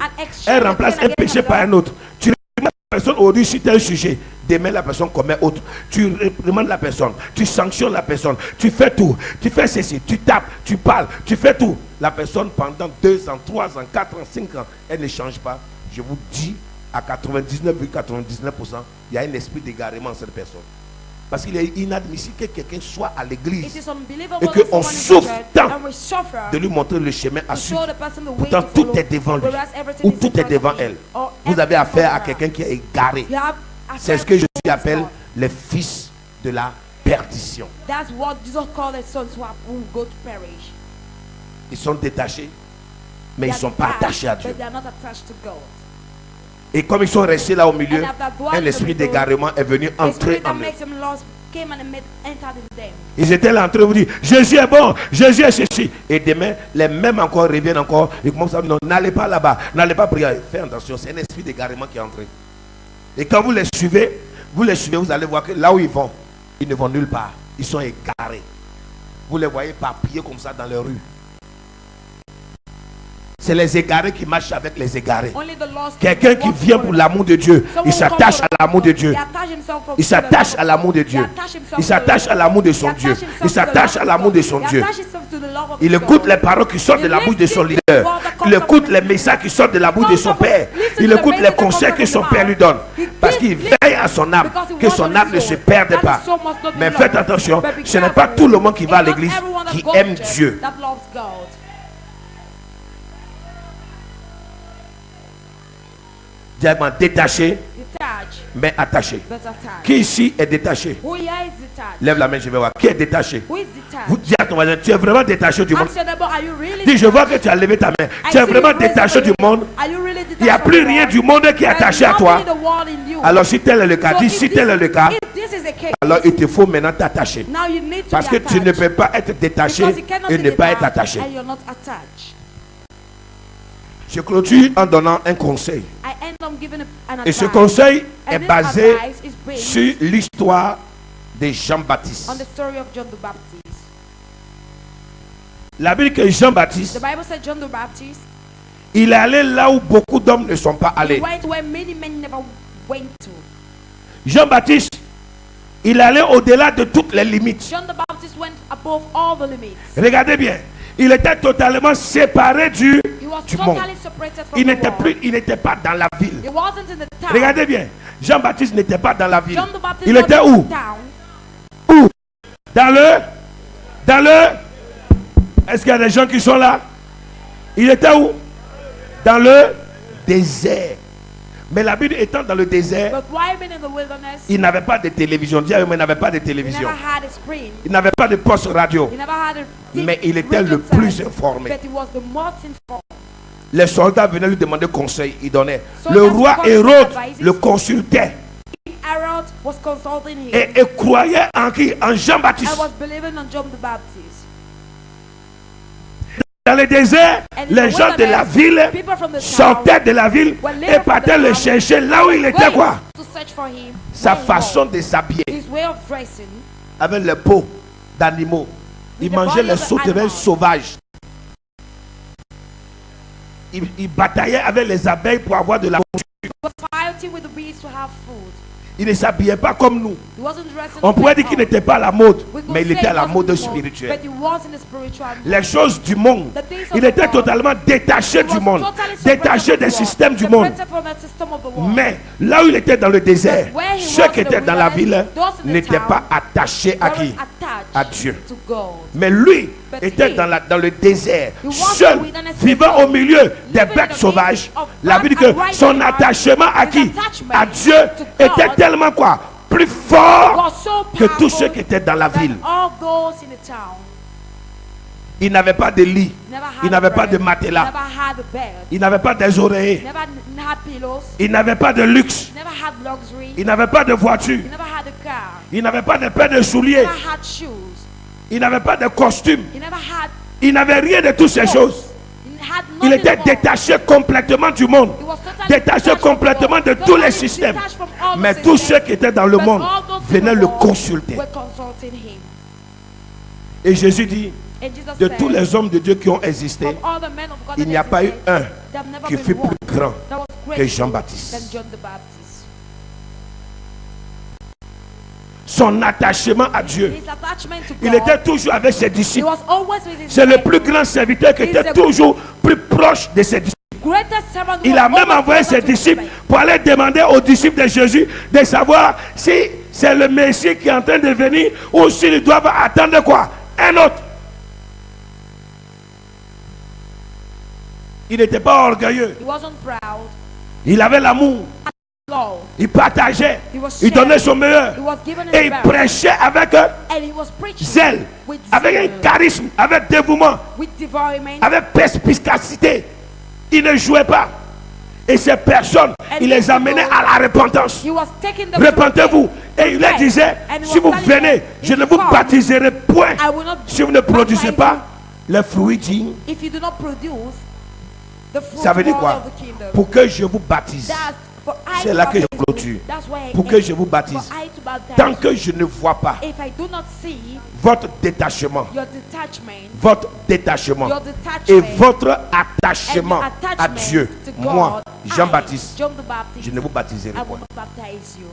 elle remplace un péché par un autre, tu réprimandes personne aujourd'hui cite un sujet, demain la personne commet autre. Tu réprimandes la personne, tu sanctionnes la personne, tu fais tout, tu fais ceci, tu tapes, tu parles, tu fais tout. La personne pendant 2 ans, 3 ans, 4 ans, 5 ans, elle ne change pas. Je vous dis, à 99,99%, il y a un esprit d'égarement en cette personne. Parce qu'il est inadmissible que quelqu'un soit à l'église et qu'on souffre tant de lui montrer le chemin à suivre. Pourtant, tout est devant lui ou tout est devant elle. Vous avez affaire à quelqu'un qui est égaré. C'est ce que je appelle les fils de la perdition. Ils sont détachés, mais ils ne sont pas attachés à Dieu. Et comme ils sont restés là au milieu, un esprit d'égarement est venu entrer en eux. Ils étaient là en train de vous dire, Jésus est bon, Jésus est ceci. Et demain, les mêmes encore reviennent encore. Ils commencent à dire, non, n'allez pas là-bas, n'allez pas prier. Faites attention, c'est un esprit d'égarement qui est entré. Et quand vous les suivez, vous allez voir que là où ils ne vont nulle part. Ils sont égarés. Vous les voyez papiller comme ça dans les rues. C'est les égarés qui marchent avec les égarés. Quelqu'un qui vient pour l'amour de Dieu, il s'attache à l'amour de Dieu. Il s'attache à l'amour de Dieu. Il s'attache à l'amour de son Dieu. Il s'attache à l'amour de son Dieu. Il écoute les paroles qui sortent de la bouche de son leader. Il écoute les messages qui sortent de la bouche de son père. Il écoute les conseils que son père lui donne. Parce qu'il veille à son âme, que son âme ne se perde pas. Mais faites attention, ce n'est pas tout le monde qui va à l'église qui aime Dieu. Diamant détaché, mais attaché. Qui ici est détaché? Lève la main, je vais voir. Qui est détaché? Vous dites à ton voisin, tu es vraiment détaché du monde. Dis, je vois que tu as levé ta main. Tu es vraiment détaché du monde. Il n'y a plus rien du monde qui est attaché à toi. Alors si tel est le cas, dis, si tel est le cas, alors il te faut maintenant t'attacher. Parce que tu ne peux pas être détaché et ne pas être attaché. Je clôture en donnant un conseil. Et ce conseil est basé sur l'histoire de Jean-Baptiste. La Bible dit que Jean-Baptiste, il est allé là où beaucoup d'hommes ne sont pas allés. Jean-Baptiste, il est allé au-delà de toutes les limites. Regardez bien, il était totalement séparé du monde. Il n'était pas dans la ville. Regardez bien, Jean-Baptiste n'était pas dans la ville. Il était où? Où? Dans le est-ce qu'il y a des gens qui sont là? Il était où? Dans le désert. Mais la Bible étant dans le désert, il n'avait pas de télévision. Dieu n'avait pas de télévision. Il n'avait pas de poste radio. Mais il était le plus informé. Les soldats venaient lui demander conseil. Il donnait. Le roi Hérode le consultait. Et croyait en qui? En Jean-Baptiste. Dans le désert, les gens de la ville sortaient de la ville et partaient le chercher là où il était quoi? Sa façon de s'habiller avec les peaux d'animaux. Il mangeait les sauterelles sauvages. Il bataillait avec les abeilles pour avoir de la nourriture. Il ne s'habillait pas comme nous. On pourrait dire qu'il n'était pas à la mode, mais il était à la mode spirituelle. Les choses du monde, il était totalement détaché du monde, détaché des systèmes du monde. Mais là où il était dans le désert, ceux qui étaient dans la ville n'étaient pas attachés à qui? À Dieu. Mais lui était dans le désert, seul, vivant au milieu des bêtes sauvages. La Bible dit que son attachement à qui? À Dieu était tellement quoi? Plus fort que tous ceux qui étaient dans la ville. Il n'avait pas de lit, il n'avait pas de matelas, il n'avait pas des oreillers, il n'avait pas de luxe, il n'avait pas de voiture, il n'avait pas de paire de souliers, il n'avait pas de costume, il n'avait rien de toutes ces choses. Il était détaché complètement du monde, détaché complètement de tous les systèmes. Mais tous ceux qui étaient dans le monde venaient le consulter. Et Jésus dit, de tous les hommes de Dieu qui ont existé, il n'y a pas eu un qui fut plus grand que Jean-Baptiste. son attachement à Dieu. His attachment to Il God. était toujours avec ses He disciples. was always with his C'est le plus disciples. grand serviteur qui He's était the toujours plus proche de ses disciples. Greatest servant who Il was a même always envoyé closer ses to his disciples disciples. pour aller demander aux disciples de Jésus de savoir si c'est le Messie qui est en train de venir ou s'ils doivent attendre quoi? Un autre. Il n'était pas orgueilleux. He wasn't proud. Il avait l'amour. Lord. Il partageait. He was Il donnait sharing. son meilleur. He was given Et his il best. prêchait avec And he was preaching zèle, with avec un zeal, charisme, avec dévouement, with devourment. avec perspicacité. Il ne jouait pas. Et ces personnes, il les amenait à la repentance. He was taking them Repentez-vous. to Et il leur disait, And he si was vous telling venez, them, je if ne you vous come, baptiserai point. I will not Si vous ne produisez baptize pas les fruits dignes. if you do not produce the fruit Ça veut dire quoi? of the kingdom. Pour que je vous baptise. That's for I C'est to là que je baptize you. clôture. That's why I Pour que end. je vous baptise. For I to baptize Tant you. que je ne vois pas If I do not see votre détachement, your detachment, votre détachement your detachment et votre and attachement your à attachment Dieu, to God, moi, I, Jean-Baptiste, John the Baptist, je ne vous baptiserai I will point. not baptize you.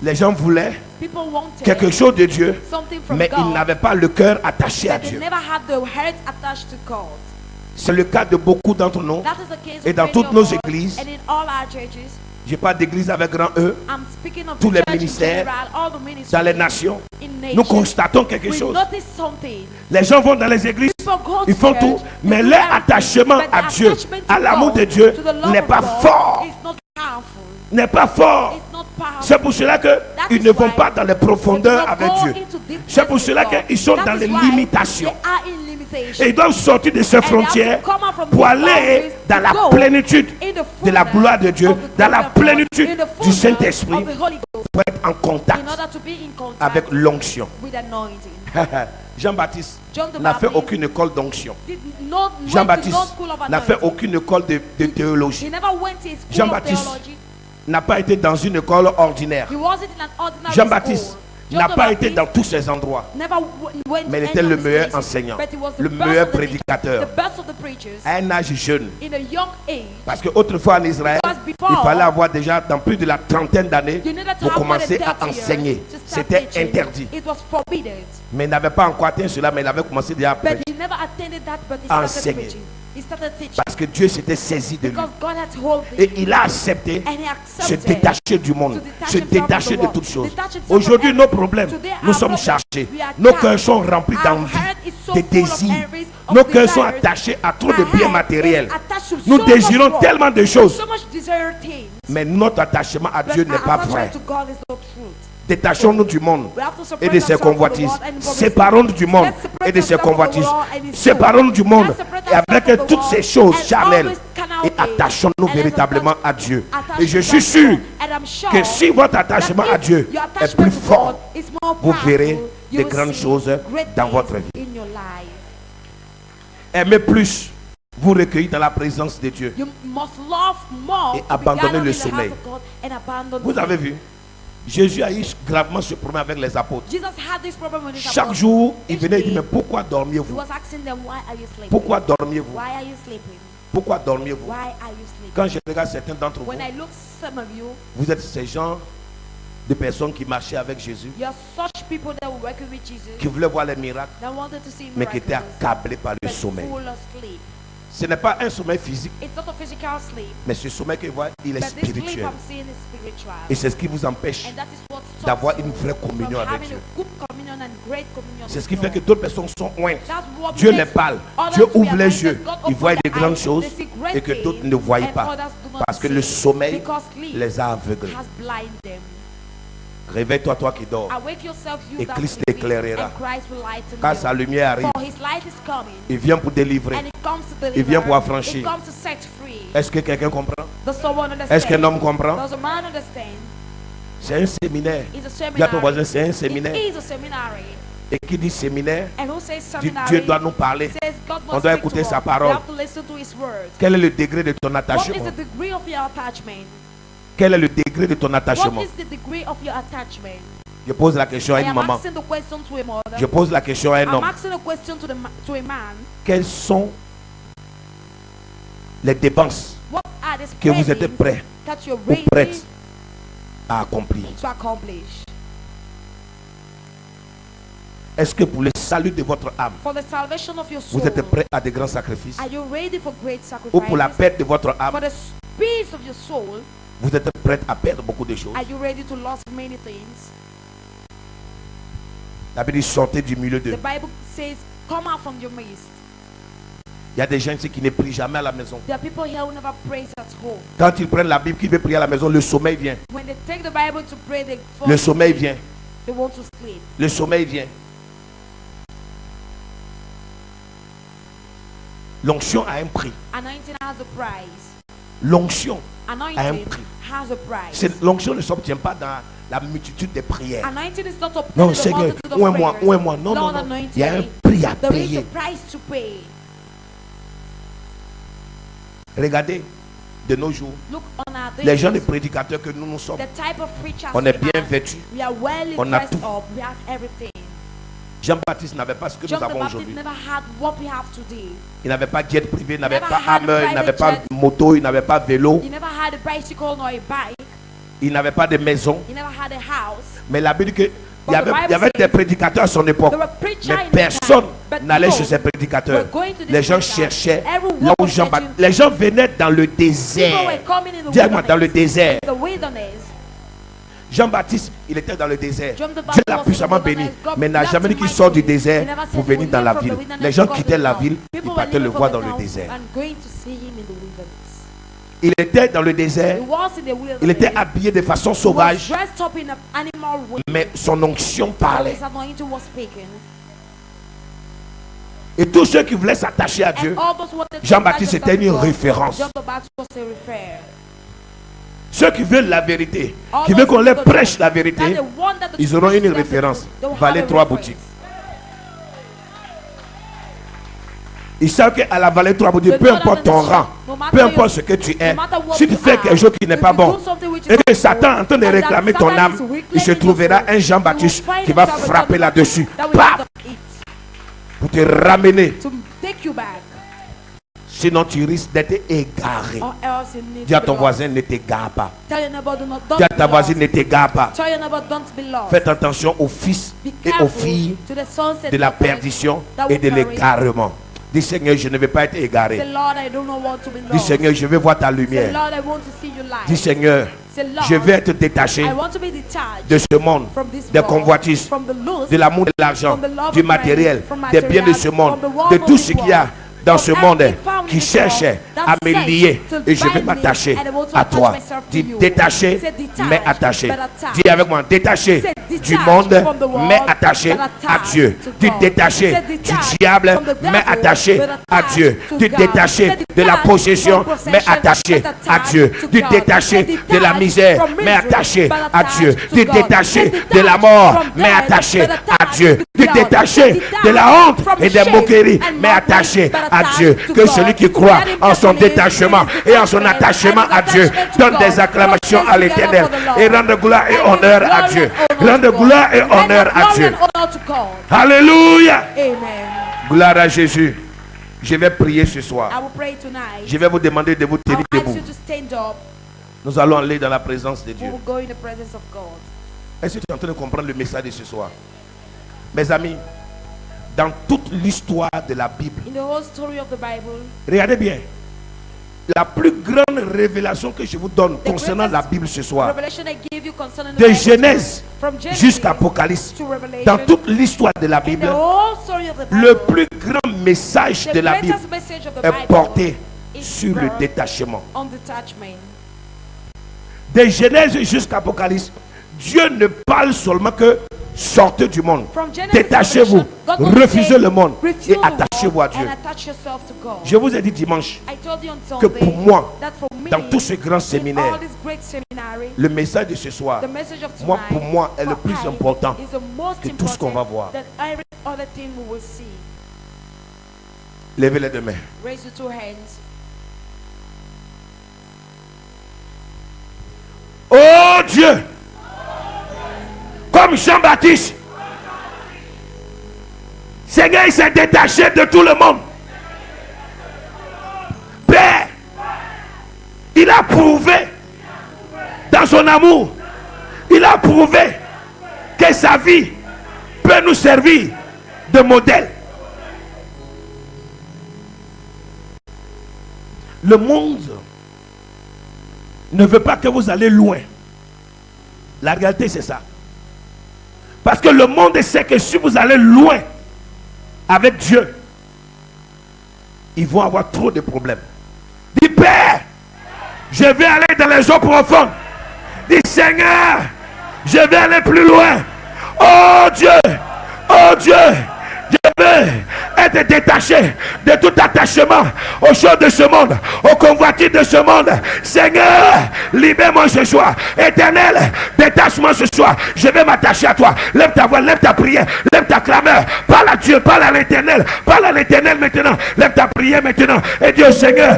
Les gens voulaient People wanted quelque chose de Dieu, something from mais ils God, n'avaient pas le cœur attaché à but they Dieu. never had the heart attached to God. C'est le cas de beaucoup d'entre nous. That is the case Et of dans many toutes of nos us, églises, and in all our churches. Je parle d'église avec grand E, I'm speaking of tous the les church in ministères, general, all the ministries dans les nations. in Nous nations. constatons quelque We chose. notice something. Les gens vont dans les églises, People go to ils font church, tout, they mais do leur everything, attachement but à the Dieu, attachment to à l'amour God, de Dieu, to the love n'est of pas God, fort. is not powerful. N'est pas fort. It's not powerful. C'est pour cela qu'ils is ne vont why pas dans les they do profondeurs not avec go Dieu. into deep C'est pour places cela with God. qu'ils sont That dans is les why limitations. they are in limitation. Et ils doivent sortir de ces And they have to frontières come out from pour these aller boundaries dans to la go plénitude in the de la fullness gloire de Dieu, of the dans la glory of God, plénitude in the du fullness Saint-Esprit, of the Holy Ghost, pour être en contact in order to be in contact avec l'onction. with anointing. Jean-Baptiste John the n'a fait Baptist aucune école d'onction. did not went to Jean-Baptiste no school of n'a fait anointing. aucune école de théologie. He never went to a school of Jean-Baptiste theology. N'a pas été dans une école ordinaire. He wasn't in an ordinary Jean-Baptiste school. John n'a the pas été Baptist dans tous ces endroits. never went Mais il to était any le of these meilleur places, enseignant, but he was the le best meilleur of the prédicateur. teachers, the best of the preachers À un âge jeune. in a young age. Parce qu'autrefois en Israël, Because before, il fallait avoir déjà dans plus de la trentaine d'années You needed to pour have more commencer than à 30 years enseigner. to start C'était teaching. interdit. It was forbidden. Mais il n'avait pas encore atteint cela, mais il avait commencé déjà à But prêcher. he never attended that, but he started Enseigner. preaching. He started teaching. Parce que Dieu s'était saisi de lui. Because God had told Et him. il a accepté And he se accepted détacher du monde, to detach se himself from détacher the de world, toutes choses. detach himself from Aujourd'hui, nos everything. problèmes, Today, nous our sommes problems, chargés. we are Nos charged. cœurs sont remplis Our d'envie, heart is so de full of désirs. envy, of Nos cœurs sont desires. attachés à trop de Our biens heart is matériels. attached to Nous so désirons much more, tellement de choses, so much desired things. mais notre attachement à But Dieu n'est our pas attachment vrai. to God is not truth. Détachons-nous du monde We have to et separate de ses ourselves from the convoitises. world and from its Séparons-nous du monde Let's separate et de ses ourselves from the convoitises. world and its Séparons-nous du monde Let's separate et ourselves avec from the toutes world ces choses and charnelles always carnal et things. attachons-nous And let's véritablement à Dieu. attach Et je suis yourself to sûr God. And I'm sure que si votre attachement that à if Dieu your est attachment plus to fort, God is more vous powerful, verrez you de will grandes see choses great dans things votre vie. in your life. Aimez plus vous recueillir dans la présence de Dieu. You must love more Et to be abandonner gathered le in the house sommeil. of God and abandon Vous avez sleep. vu, Jésus a eu gravement ce problème avec les apôtres. Jesus had this problem with his Chaque apostles. jour, il Each venait et day, dit, mais pourquoi he dormiez-vous? was asking them, why are you sleeping? Pourquoi dormiez-vous? Why are you sleeping? Pourquoi dormiez-vous? Why are you sleeping? Quand je regarde certains d'entre vous, When I look some of you, vous êtes ces gens de personnes qui marchaient avec Jésus, you're such people that were working with Jesus qui voulaient voir les miracles, that wanted to see mais qui étaient miracles, accablés par le but sommeil. full of sleep. Ce n'est pas un sommeil physique, It's not a physical sleep, mais ce sommeil que vous voyez, il est but this sleep spirituel. I'm seeing is spiritual. Et c'est ce qui vous empêche. And that is what stops d'avoir you une vraie communion from avec having Dieu. a good communion and great communion C'est ce with qui fait God. que d'autres personnes sont ointes. That's what Dieu makes les parle. others Dieu to be ouvre les anointed. yeux. God Ils opens voient de their grandes eyes, choses they see great et que d'autres things, ne voient and pas. others do not Parce que see, le sommeil because sleep les a aveuglés. has blinded them. Réveille-toi, toi qui dors. Awake yourself, you Et that Christ sleep, t'éclairera. and Christ will lighten Quand you. sa lumière arrive, For his light is coming, il vient pour délivrer. and it comes to deliver. Il vient pour affranchir. It comes to set free. Est-ce que quelqu'un comprend? Does someone understand? Est-ce qu'un homme comprend? Does a man understand? C'est un séminaire. It's a Dis à ton seminary. voisin, c'est un séminaire. It is a seminary. Et qui dit séminaire, And who says dit seminary? Dieu doit nous parler. Says God On must doit speak écouter to sa us. parole. We have to listen to his word. Quel est le degré de ton What is attachement? the degree of your attachment? Quel est le degré de ton attachement? What is the degree of your attachment? Je pose la question à I une am maman. asking the question to a mother. Je pose la question à un I'm homme. asking a question to a man. Quelles sont les dépenses What are the que vous êtes spendings prêts that you're ou ready prêtes à accomplir? to accomplish? Est-ce que pour le salut de votre âme, For the salvation of your soul, vous êtes prêt à de grands sacrifices? are you ready for great Ou pour la sacrifices? perte de votre For âme, the peace of your soul, vous êtes prêt à perdre beaucoup de choses? are you ready to lose many things? La Bible dit sortez du milieu The d'eux. Bible says, come out from your midst. Il y a des gens ici qui ne prient jamais à la maison. There are people here who never praise at home. Quand ils prennent la Bible, qui veut prier à la maison, le sommeil vient. When they take the Bible to pray, they fall Le asleep. sommeil vient. They want to sleep. Le sommeil vient. L'onction a un prix. Anointing has a price. L'onction a un Anointing prix. has a price. L'onction ne s'obtient pas dans la multitude des prières. Anointing is not obtained Non, in the Seigneur, multitude of ouin moi, prayers. ouin moi. Non, non, Lord, non. anoint Il y a un me. prix à There is a payer. price to pay. Regardez, de nos jours, Look on our les gens days, des prédicateurs que nous sommes, the type of preachers on we est bien have. vêtus. We are well On a dressed tout. up. We have everything. Jean-Baptiste n'avait pas ce que John nous the avons Baptist aujourd'hui. never had what we have today. Il n'avait pas jet privé, il n'avait Never pas had a hammer, il n'avait private pas jet. moto, il n'avait pas vélo, He never had a bicycle nor a bike. il n'avait pas de maison. He never had a house. Mais la Bible dit que il y But the Bible avait des says prédicateurs à son époque. there were preachers Mais in that personne time, but n'allait no chez ces prédicateurs. were going to this Les gens preacher. cherchaient Everyone là où was Jean searching. Les gens venaient dans le People désert. were coming in the Dis-moi dans le wilderness. désert. The wilderness. Jean-Baptiste, il était dans le désert. John the Dieu Baptist l'a was in puissamment the béni. wilderness. God Mais n'a blessed jamais dit him qu'il sort du mightily. He désert never said pour he venir would dans leave la from the ville. wilderness Les gens to come quittaient to la town. ville, People ils were partaient le leaving voir from dans the le town désert. and going to see him in the wilderness. Il était dans le désert. He was in the wilderness. Il était habillé de façon He was sauvage. dressed up in an animal way. Mais son onction parlait. His anointing was speaking. Et tous ceux qui voulaient s'attacher à Dieu, And all those who wanted to Jean-Baptiste attach était une themselves to God, référence. John the Baptist was a refer. Ceux qui veulent la vérité, All qui those veulent qu'on who leur want the prêche truth, la that vérité, they want that the ils truth auront is une them, référence. they will have Valet a 3 reference. boutiques. Ils savent qu'à la Vallée 3 boutiques, They peu know that importe the ton truth, rang, no matter peu your- importe ce que tu es, no matter what si tu you fais are, quelque chose qui n'est if pas you bon, do something which is et que not Satan est en train de and that réclamer ton Satan âme, is reclaiming il se your trouvera soul, un Jean-Baptiste you will qui find va himself a frapper John là-dessus. that will Paf! end up it, Pour te ramener. to take you back, Sinon, tu risques d'être égaré. or else you need Dis à to be ton lost. voisin, ne t'égare pas. Tell your neighbor, don't Dis à be ta voisine, ne lost. t'égare pas. Tell your neighbor, don't be lost. Faites attention aux fils Be et aux careful filles to the sons and de la daughters perdition that et will de perish. l'égarement. Dis Seigneur, je ne vais pas être Say, égaré. Lord, I don't know what to be Dis lost. Seigneur, je vais voir ta Say, lumière. Lord, I want to see your light. Dis Seigneur, Say, Lord, je vais être détaché I want to be detached de ce monde, from this des world, convoitises, from the lust, de l'amour de l'argent, from the love du of money, matériel, from des biens de material, ce monde, from the wealth de of tout this ce qu'il y a world, dans from ce monde everything found in qui this world cherchait that à me search lier to et je vais bind me m'attacher and I want to à attach toi. myself to Dis you. détaché, Say detached, mais attaché. but attached. Dis avec moi, détaché Say du detached monde, from the world, mais attaché but à attached Dieu. to Dis God. détaché Say du detached diable, from the mais devil, attaché but à attached Dieu. to Dis God. détaché Say de la detached possession, from mais possession, attaché but à attached Dieu. to Dis God. détaché Say de la detached misère, from mais misery, attaché but à attached Dieu. to Dis God. détaché Say de la detached mort, from mais death, attaché but à attached Dieu. to Dis God. détaché Say de la detached honte from et des shame moqueries, and mais mockery, attaché but à attached Dieu. to Que God. celui qui Let croit him en son definitely détachement in his et en son detachment attachement and his à Dieu attachment to donne God. des acclamations Praise à together l'Éternel for the Lord. et rende gloire et And honneur give à glory Dieu. and honor Rende to God. gloire et And honneur give à glory Dieu. and honor to God. Alléluia. Amen. Gloire à Jésus. Je vais prier ce I soir. will pray tonight. Je vais vous demander de vous I will tenir ask debout. you to stand up. Nous allons aller dans la présence de We Dieu. will go in the presence of God. Est-ce que tu es en train de comprendre le message de ce soir? Mes amis, dans toute l'histoire de la Bible, In the whole story of the Bible, regardez bien, la plus grande révélation que je vous donne concernant la Bible ce the soir, revelation I gave you concerning the de Bible, Genèse from Genesis jusqu'à Apocalypse, to Revelation, dans toute l'histoire de la in Bible, the whole story of the Bible, le plus grand message the de la Bible greatest message of the est Bible porté is sur le birth détachement. on detachment. De Genèse jusqu'à Apocalypse, Dieu ne parle seulement que sortez du monde, From Genesis to détachez-vous, Revelation, God will refusez say, le monde refuse et the attachez-vous à world Dieu. and attach yourself to God. Je vous ai dit dimanche I told you on que Sunday pour moi, that for me, dans tout ce grand in séminaire, all this great seminary, le message de ce soir, the message of moi, tonight, pour moi, est le for plus I, important is the most que tout ce qu'on va important voir. than every other thing we will see. Levez les deux mains. Raise your two hands. Oh Dieu, comme Jean-Baptiste, Seigneur, il s'est détaché de tout le monde. Père, il a prouvé dans son amour, il a prouvé que sa vie peut nous servir de modèle. Le monde ne veut pas que vous allez loin. La réalité, c'est ça. Parce que le monde sait que si vous allez loin avec Dieu, ils vont avoir trop de problèmes. Dis, Père, je vais aller dans les eaux profondes. Dis, Seigneur, je vais aller plus loin. Oh Dieu, je veux être détaché de tout attachement aux choses de ce monde, aux convoitises de ce monde. Seigneur, libère-moi ce soir. Éternel, détache-moi ce soir. Je vais m'attacher à toi. Lève ta voix, lève ta prière, lève ta clameur. Parle à Dieu, parle à l'Éternel. Parle à l'Éternel maintenant. Lève ta prière maintenant. Et Dieu, Seigneur,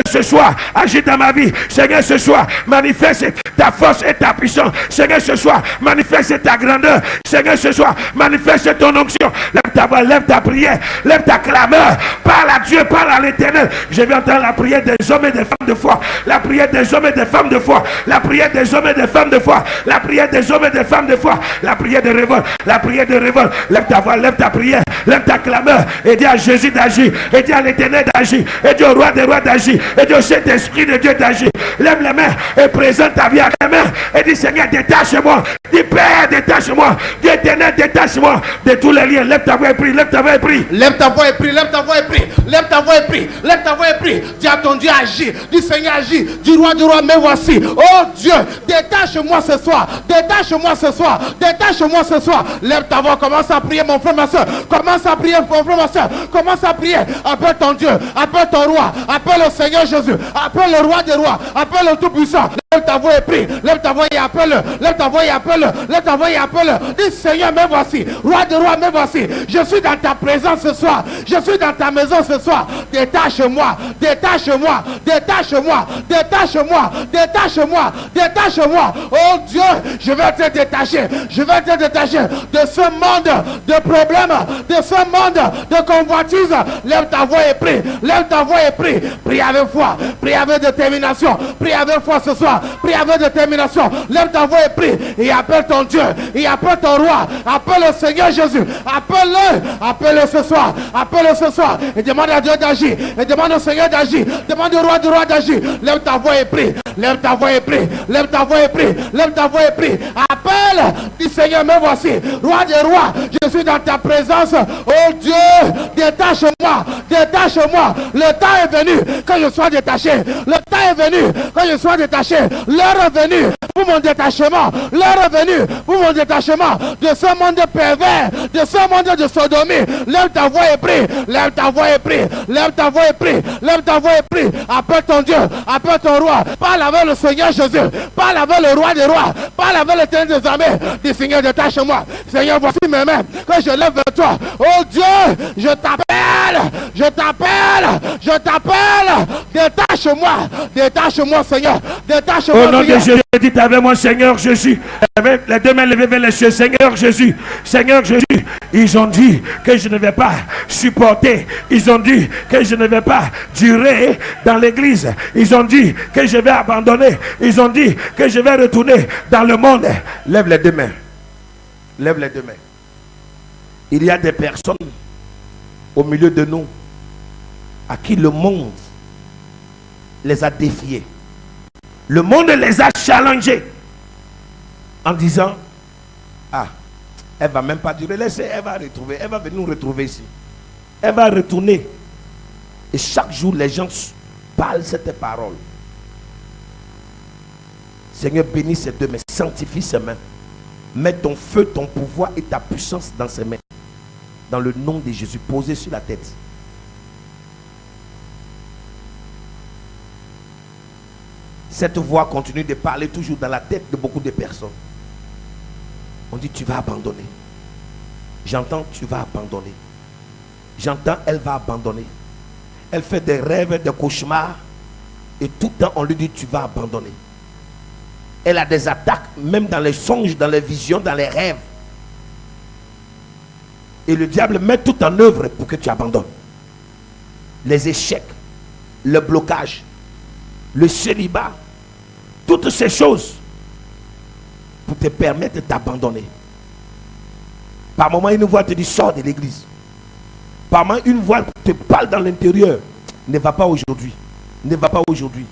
ce soir, agis dans ma vie. Seigneur, ce soir, manifeste ta force et ta puissance. Seigneur, ce soir, manifeste ta grandeur. Seigneur, ce soir, manifeste ton onction. Lève ta voix, lève ta prière, lève ta clameur. Parle à Dieu, parle à l'Éternel. Je vais entendre la prière des hommes et des femmes de foi. La prière des hommes et des femmes de foi. La prière des hommes et des femmes de foi. La prière des hommes et des femmes de foi. La prière de révolte. La prière de révolte. Lève ta voix, lève ta prière, lève ta clameur. Et dis à Jésus d'agir. Et dis à l'Éternel d'agir. Et dis au roi des rois d'agir. Et dis au Saint-Esprit de Dieu d'agir. Lève les mains et présente ta vie à les mains. Et dis, Seigneur, détache-moi. Dis, Père, détache-moi. Dis, Éternel, détache-moi de tous les liens. Lève ta voix et prie. Lève ta voix et prie. Lève ta voix et prie, lève ta voix et prie, lève ta voix et prie, lève ta voix et prie. Dis à ton Dieu, agis. Dis, Seigneur, agis. Dis, roi du roi, me voici. Oh Dieu, détache-moi ce soir. Détache-moi ce soir. Détache-moi ce soir. Lève ta voix, commence à prier, mon frère, ma soeur. Commence à prier, mon frère, ma soeur. Commence à prier. Appelle ton Dieu, appelle ton roi, appelle le Seigneur Jésus, appelle le roi des rois, appelle le Tout-Puissant. Lève ta voix et prie, lève ta voix et appelle-le, lève ta voix et appelle-le, lève ta voix et appelle-le. Dis, Seigneur, me voici. Roi des rois, me voici. Je suis dans ta présence ce soir. Je suis dans ta maison ce soir. Détache-moi, détache-moi, détache-moi, détache-moi, détache-moi, détache-moi. Oh Dieu, je vais te détacher. Je vais te détacher de ce monde de problèmes, de ce monde de convoitise. Lève ta voix et prie. Lève ta voix et prie. Prie avec foi. Prie avec détermination. Prie avec foi ce soir. Prie avec détermination. Lève ta voix et prie. Et appelle ton Dieu. Et appelle ton roi. Appelle le Seigneur Jésus. Appelle-le. Appelle-le ce soir. Appelle-le ce soir. Et demande à Dieu d'agir. Et demande au Seigneur d'agir. Demande au roi du roi d'agir. Lève ta voix et prie. Lève ta voix et prie. Lève ta voix et prie. Lève ta voix et prie. Appelle. Dis, Seigneur, me voici. Roi des rois. Je suis dans ta présence. Oh Dieu, détache-moi. Détache-moi. Le temps est venu quand je sois détaché. Le temps est venu quand je sois détaché. L'heure est venue pour mon détachement. L'heure est venue pour mon détachement de ce monde pervers, de ce monde de sodomie. Lève ta voix et prie. Lève ta voix et prie. Lève ta voix et prie. Lève ta voix et prie. Appelle ton Dieu. Appelle ton roi. Parle avec le Seigneur Jésus. Parle avec le roi des rois. Parle avec l'Éternel des armées. Dis, Seigneur, détache-moi. Seigneur, voici mes mains que je lève vers toi. Oh Dieu, je t'appelle. Je t'appelle. Je t'appelle. Détache-moi. Détache-moi, Seigneur. Détache-moi. Au nom de Jésus, dites avec moi, Seigneur Jésus. Avec les deux mains levées vers les cieux. Seigneur Jésus. Seigneur Jésus. Ils ont dit que je ne vais pas supporter. Ils ont dit que je ne vais pas durer dans l'église. Ils ont dit que je vais abandonner. Ils ont dit que je vais retourner dans le monde. Lève les deux mains. Lève les deux mains. Il y a des personnes au milieu de nous à qui le monde les a défiés. Le monde les a challengés en disant, ah, elle va même pas durer, laissez, elle va retrouver, elle va venir nous retrouver ici. Elle va retourner. Et chaque jour, les gens parlent cette parole. Seigneur, bénis ces deux mains, sanctifie ses mains. Mets ton feu, ton pouvoir et ta puissance dans ses mains. Dans le nom de Jésus, posé sur la tête. Cette voix continue de parler toujours dans la tête de beaucoup de personnes. On dit, tu vas abandonner. J'entends, tu vas abandonner. J'entends, elle va abandonner. Elle fait des rêves, des cauchemars. Et tout le temps, on lui dit, tu vas abandonner. Elle a des attaques, même dans les songes, dans les visions, dans les rêves. Et le diable met tout en œuvre pour que tu abandonnes. Les échecs, le blocage, le célibat, toutes ces choses pour te permettre d'abandonner. Par moment, une voix te dit sors de l'église. Par moment, une voix te parle dans l'intérieur. Ne va pas aujourd'hui. Ne va pas aujourd'hui.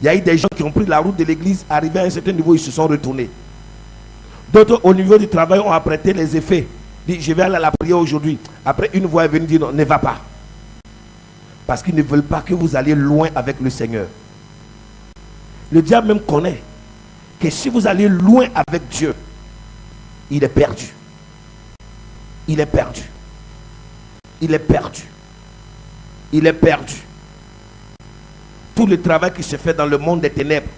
Il y a eu des gens qui ont pris la route de l'église, arrivés à un certain niveau, ils se sont retournés. D'autres, au niveau du travail, ont apprêté les effets. Dit, je vais aller à la prière aujourd'hui. Après, une voix est venue dire non, ne va pas. Parce qu'ils ne veulent pas que vous alliez loin avec le Seigneur. Le diable même connaît que si vous allez loin avec Dieu, il est perdu. Il est perdu. Il est perdu. Il est perdu. Tout le travail qui se fait dans le monde des ténèbres,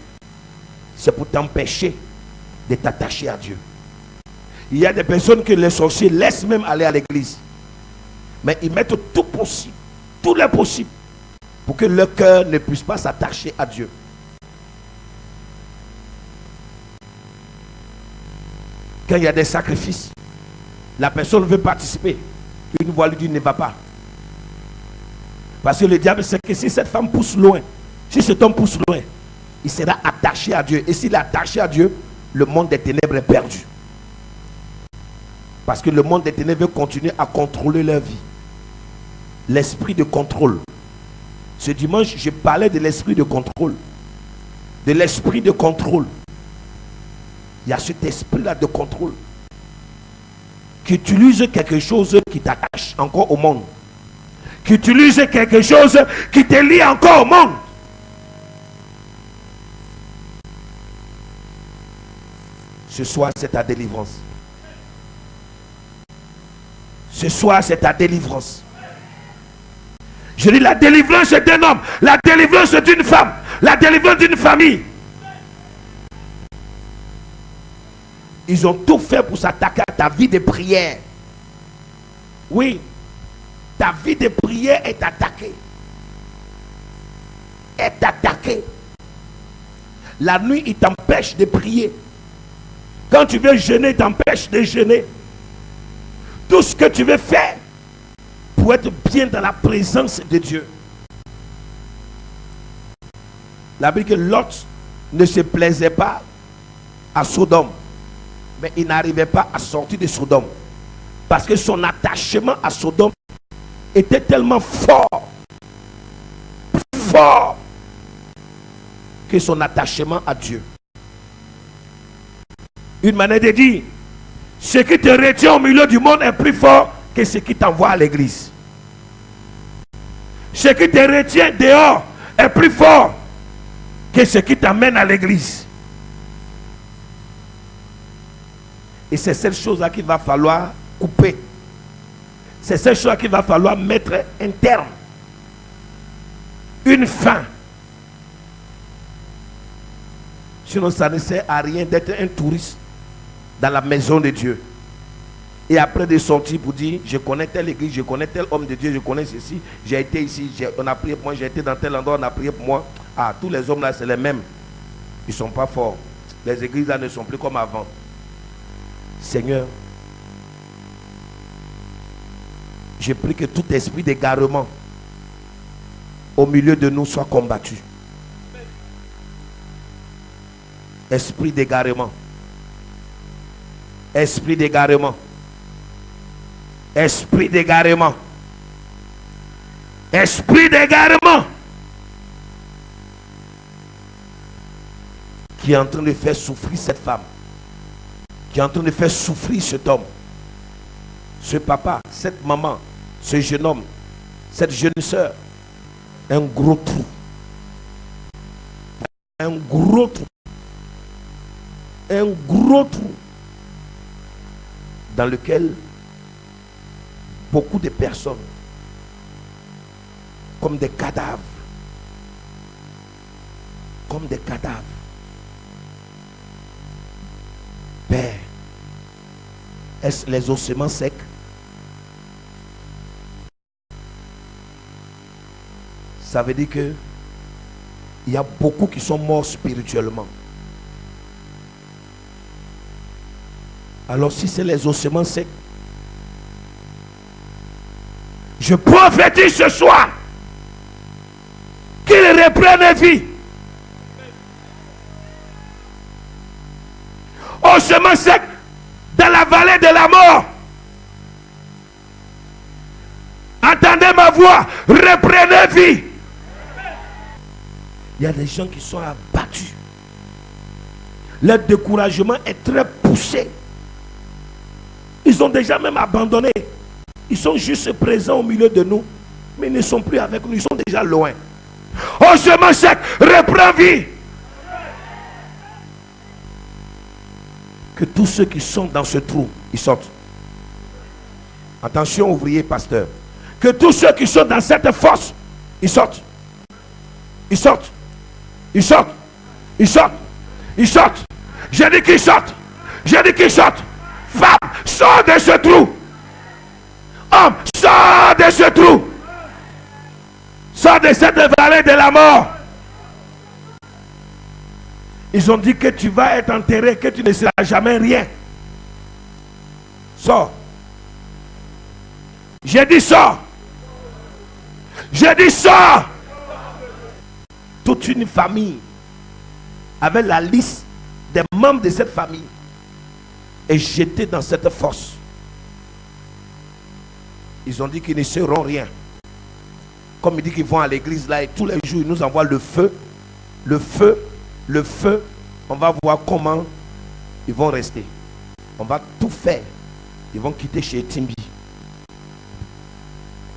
c'est pour t'empêcher de t'attacher à Dieu. Il y a des personnes que les sorciers laissent même aller à l'église. Mais ils mettent tout possible, tout le possible, pour que leur cœur ne puisse pas s'attacher à Dieu. Quand il y a des sacrifices, la personne veut participer. Une voix lui dit ne va pas. Parce que le diable sait que si cette femme pousse loin, si cet homme pousse loin, il sera attaché à Dieu. Et s'il est attaché à Dieu, le monde des ténèbres est perdu. Parce que le monde des ténèbres veut continuer à contrôler leur vie. L'esprit de contrôle. Ce dimanche, je parlais de l'esprit de contrôle. De l'esprit de contrôle. Il y a cet esprit-là de contrôle qui utilise quelque chose qui t'attache encore au monde. Qui utilise quelque chose qui te lie encore au monde. Ce soir, c'est ta délivrance. Ce soir, c'est ta délivrance. Je dis la délivrance d'un homme, la délivrance d'une femme, la délivrance d'une famille. Ils ont tout fait pour s'attaquer à ta vie de prière. Oui, ta vie de prière est attaquée. Est attaquée. La nuit, il t'empêche de prier. Quand tu veux jeûner, il t'empêche de jeûner. Tout ce que tu veux faire pour être bien dans la présence de Dieu. La Bible dit que Lot ne se plaisait pas à Sodome. Mais il n'arrivait pas à sortir de Sodome. Parce que son attachement à Sodome était tellement fort. Fort. Que son attachement à Dieu. Une manière de dire, ce qui te retient au milieu du monde est plus fort que ce qui t'envoie à l'église. Ce qui te retient dehors est plus fort que ce qui t'amène à l'église. Et c'est cette chose-là qu'il va falloir couper. C'est cette chose-là qu'il va falloir mettre un terme. Une fin. Sinon, ça ne sert à rien d'être un touriste dans la maison de Dieu. Et après de sortir pour dire, je connais telle église, je connais tel homme de Dieu, je connais ceci, j'ai été ici, on a prié pour moi, j'ai été dans tel endroit, on a prié pour moi. Ah, tous les hommes là, c'est les mêmes. Ils ne sont pas forts. Les églises là ne sont plus comme avant. Seigneur, je prie que tout esprit d'égarement au milieu de nous soit combattu. Esprit d'égarement. Esprit d'égarement. Esprit d'égarement. Esprit d'égarement. Qui est en train de faire souffrir cette femme. Qui est en train de faire souffrir cet homme. Ce papa, cette maman, ce jeune homme, cette jeune soeur. Un gros trou. Un gros trou. Un gros trou. Dans lequel beaucoup de personnes, comme des cadavres, Père, est-ce les ossements secs? Ça veut dire que il y a beaucoup qui sont morts spirituellement. Alors si c'est les ossements secs, je prophétise ce soir qu'ils reprennent vie. Ossements secs dans la vallée de la mort, entendez ma voix, reprenez vie. Il y a des gens qui sont abattus. Leur découragement est très poussé. Ils ont déjà même abandonné. Ils sont juste présents au milieu de nous, mais ils ne sont plus avec nous, ils sont déjà loin. Oh, chemin sec, reprends vie. Que tous ceux qui sont dans ce trou, ils sortent. Attention, ouvriers, pasteurs. Que tous ceux qui sont dans cette fosse, ils sortent. Ils sortent. Ils sortent. Ils sortent. Ils sortent. J'ai dit qu'ils sortent. J'ai dit qu'ils sortent. Femme, sors de ce trou. Homme, sors de ce trou. Sors de cette vallée de la mort. Ils ont dit que tu vas être enterré, que tu ne seras jamais rien. Sors. J'ai dit sors. J'ai dit sors. Toute une famille avec la liste des membres de cette famille est jetée dans cette fosse. Ils ont dit qu'ils ne seront rien. Comme ils disent qu'ils vont à l'église là et tous les jours ils nous envoient le feu. Le feu. Le feu. On va voir comment ils vont rester. On va tout faire. Ils vont quitter chez Timbi.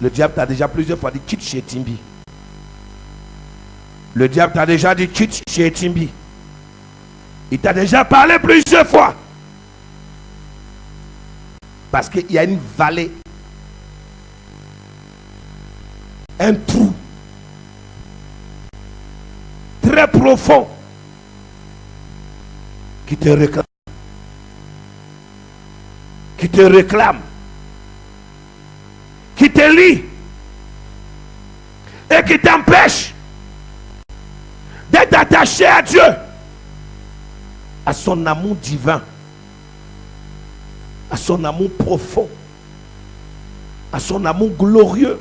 Le diable t'a déjà plusieurs fois dit quitte chez Timbi. Le diable t'a déjà dit quitte chez Timbi. Il t'a déjà parlé plusieurs fois. Parce qu'il y a une vallée. Un trou. Très profond. Qui te réclame. Qui te réclame. Qui te lie. Et qui t'empêche d'être attaché à Dieu, à son amour divin, à son amour profond, à son amour glorieux.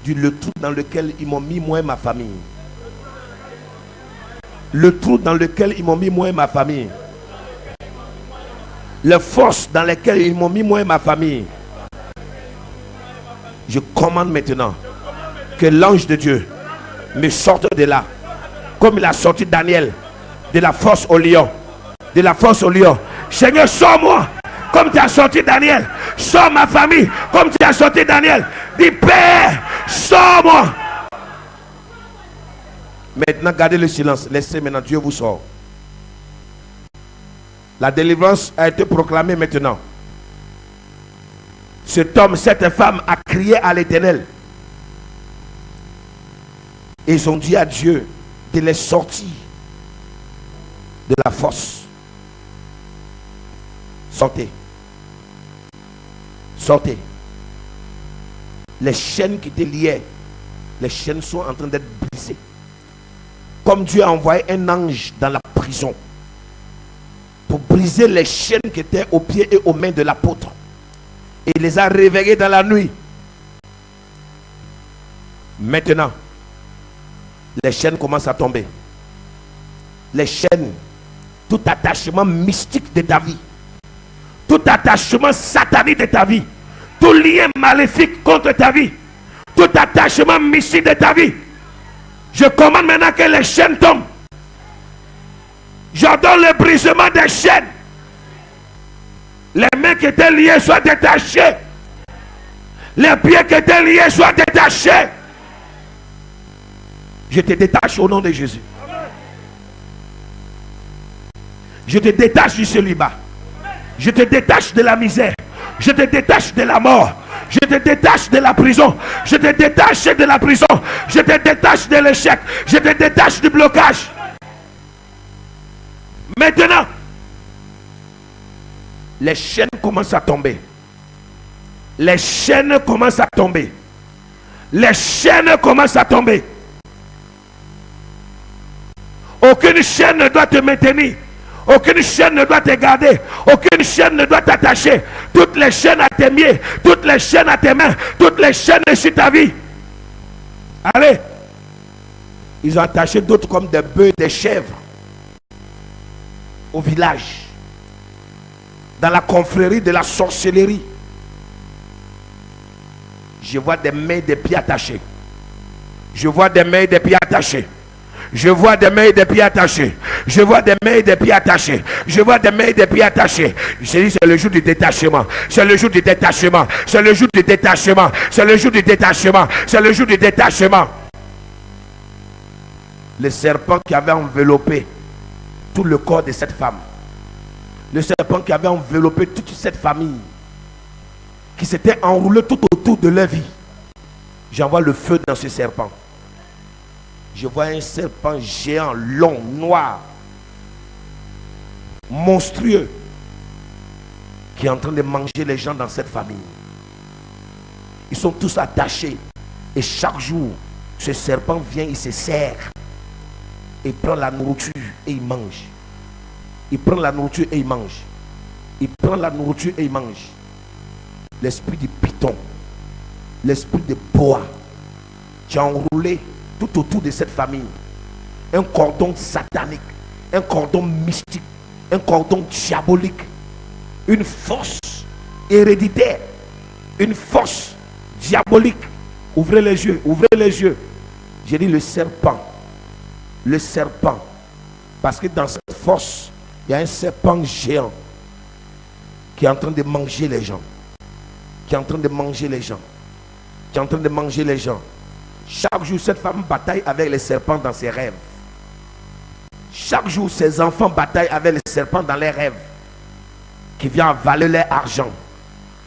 Le trou dans lequel ils m'ont mis moi et ma famille. Le trou dans lequel ils m'ont mis moi et ma famille. Les forces dans lesquelles ils m'ont mis moi et ma famille. Je commande maintenant que l'ange de Dieu me sorte de là, comme il a sorti Daniel de la fosse au lion. De la fosse au lion. Seigneur, sors-moi comme tu as sorti Daniel. Sors ma famille comme tu as sorti Daniel. Dis Père, sors-moi. Maintenant, gardez le silence. Laissez maintenant, Dieu vous sort. La délivrance a été proclamée maintenant. Cet homme, cette femme a crié à l'Éternel. Et ils ont dit à Dieu de les sortir de la fosse. Sortez. Sortez. Les chaînes qui te liaient, les chaînes sont en train d'être brisées. Comme Dieu a envoyé un ange dans la prison pour briser les chaînes qui étaient aux pieds et aux mains de l'apôtre. Et il les a réveillés dans la nuit. Maintenant, les chaînes commencent à tomber. Les chaînes, tout attachement mystique de ta vie, tout attachement satanique de ta vie, tout lien maléfique contre ta vie, tout attachement mystique de ta vie, je commande maintenant que les chaînes tombent. J'ordonne le brisement des chaînes. Les mains qui étaient liées soient détachées. Les pieds qui étaient liés soient détachés. Je te détache au nom de Jésus. Je te détache du célibat. Je te détache de la misère. Je te détache de la mort. Je te détache de la prison. Je te détache de la prison. Je te détache de l'échec. Je te détache du blocage. Maintenant, les chaînes commencent à tomber. Les chaînes commencent à tomber. Les chaînes commencent à tomber. Aucune chaîne ne doit te maintenir. Aucune chaîne ne doit te garder. Aucune chaîne ne doit t'attacher. Toutes les chaînes à tes pieds, toutes les chaînes à tes mains, toutes les chaînes sur ta vie. Allez. Ils ont attaché d'autres comme des bœufs, des chèvres au village, dans la confrérie de la sorcellerie. Je vois des mains et des pieds attachés. Je vois des mains et des pieds attachés. Je vois des mains et des pieds attachés. Je vois des mains et des pieds attachés. Je vois des mains et des pieds attachés. Je dis, c'est le jour du détachement. C'est le jour du détachement. C'est le jour du détachement. C'est le jour du détachement. C'est le jour du détachement. Le serpent qui avait enveloppé tout le corps de cette femme. Le serpent qui avait enveloppé toute cette famille. Qui s'était enroulé tout autour de leur vie. J'envoie le feu dans ce serpent. Je vois un serpent géant, long, noir, monstrueux, qui est en train de manger les gens dans cette famille. Ils sont tous attachés. Et chaque jour, ce serpent vient, il se sert. Il prend la nourriture et il mange. Il prend la nourriture et il mange. Il prend la nourriture et il mange. L'esprit du python, l'esprit de boa, qui a enroulé tout autour de cette famille un cordon satanique, un cordon mystique, un cordon diabolique, une force héréditaire, une force diabolique. Ouvrez les yeux, ouvrez les yeux. J'ai dit le serpent, parce que dans cette force il y a un serpent géant qui est en train de manger les gens, qui est en train de manger les gens, qui est en train de manger les gens. Chaque jour, cette femme bataille avec les serpents dans ses rêves. Chaque jour, ses enfants bataillent avec les serpents dans leurs rêves. Qui vient avaler leur argent.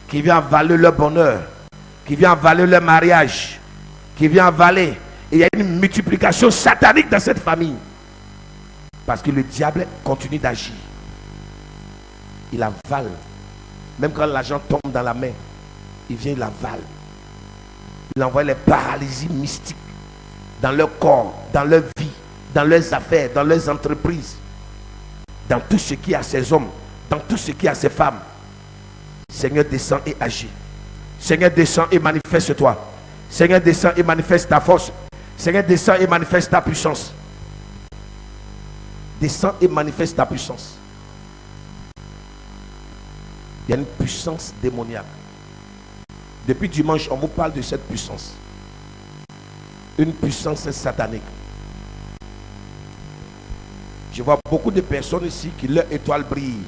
Qui vient avaler leur bonheur. Qui vient avaler leur mariage. Qui vient avaler. Et il y a une multiplication satanique dans cette famille. Parce que le diable continue d'agir. Il avale. Même quand l'argent tombe dans la main, il vient, il avale. Il envoie les paralysies mystiques dans leur corps, dans leur vie, dans leurs affaires, dans leurs entreprises, dans tout ce qui est à ces hommes, dans tout ce qui est à ces femmes. Seigneur, descends et agis. Seigneur, descends et manifeste-toi. Seigneur, descends et manifeste ta force. Seigneur, descends et manifeste ta puissance. Descends et manifeste ta puissance. Il y a une puissance démoniaque. Depuis dimanche, on vous parle de cette puissance. Une puissance satanique. Je vois beaucoup de personnes ici qui leur étoile brille.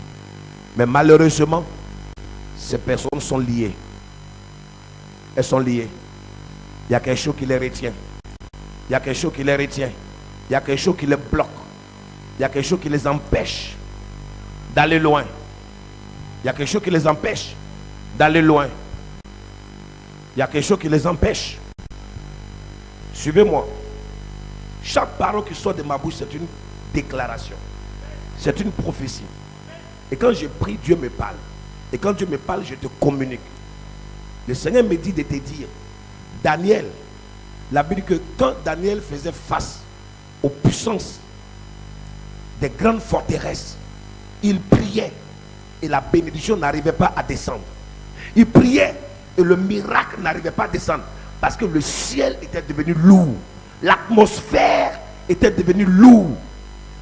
Mais malheureusement, ces personnes sont liées. Elles sont liées. Il y a quelque chose qui les retient. Il y a quelque chose qui les retient. Il y a quelque chose qui les bloque. Il y a quelque chose qui les empêche d'aller loin. Il y a quelque chose qui les empêche d'aller loin. Il y a quelque chose qui les empêche. Suivez-moi. Chaque parole qui sort de ma bouche, c'est une déclaration. C'est une prophétie. Et quand je prie, Dieu me parle. Et quand Dieu me parle, je te communique. Le Seigneur me dit de te dire, Daniel, la Bible dit que quand Daniel faisait face aux puissances des grandes forteresses, il priait et la bénédiction n'arrivait pas à descendre. Il priait et le miracle n'arrivait pas à descendre parce que le ciel était devenu lourd, l'atmosphère était devenue lourde,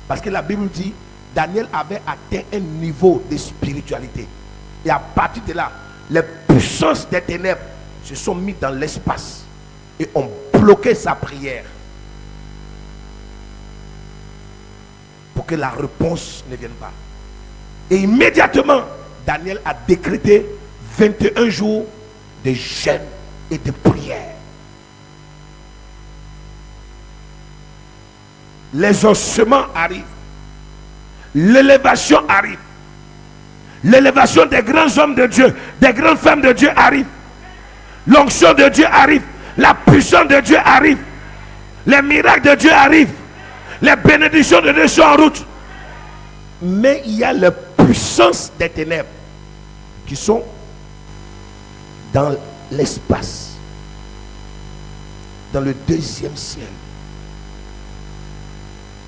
parce que la Bible dit Daniel avait atteint un niveau de spiritualité et à partir de là les puissances des ténèbres se sont mis dans l'espace et ont bloqué sa prière pour que la réponse ne vienne pas. Et immédiatement Daniel a décrété 21 jours de jeûne et de prière. Les ossements arrivent. L'élévation arrive. L'élévation des grands hommes de Dieu, des grandes femmes de Dieu arrive. L'onction de Dieu arrive. La puissance de Dieu arrive. Les miracles de Dieu arrivent. Les bénédictions de Dieu sont en route. Mais il y a les puissances des ténèbres qui sont dans l'espace, dans le deuxième ciel,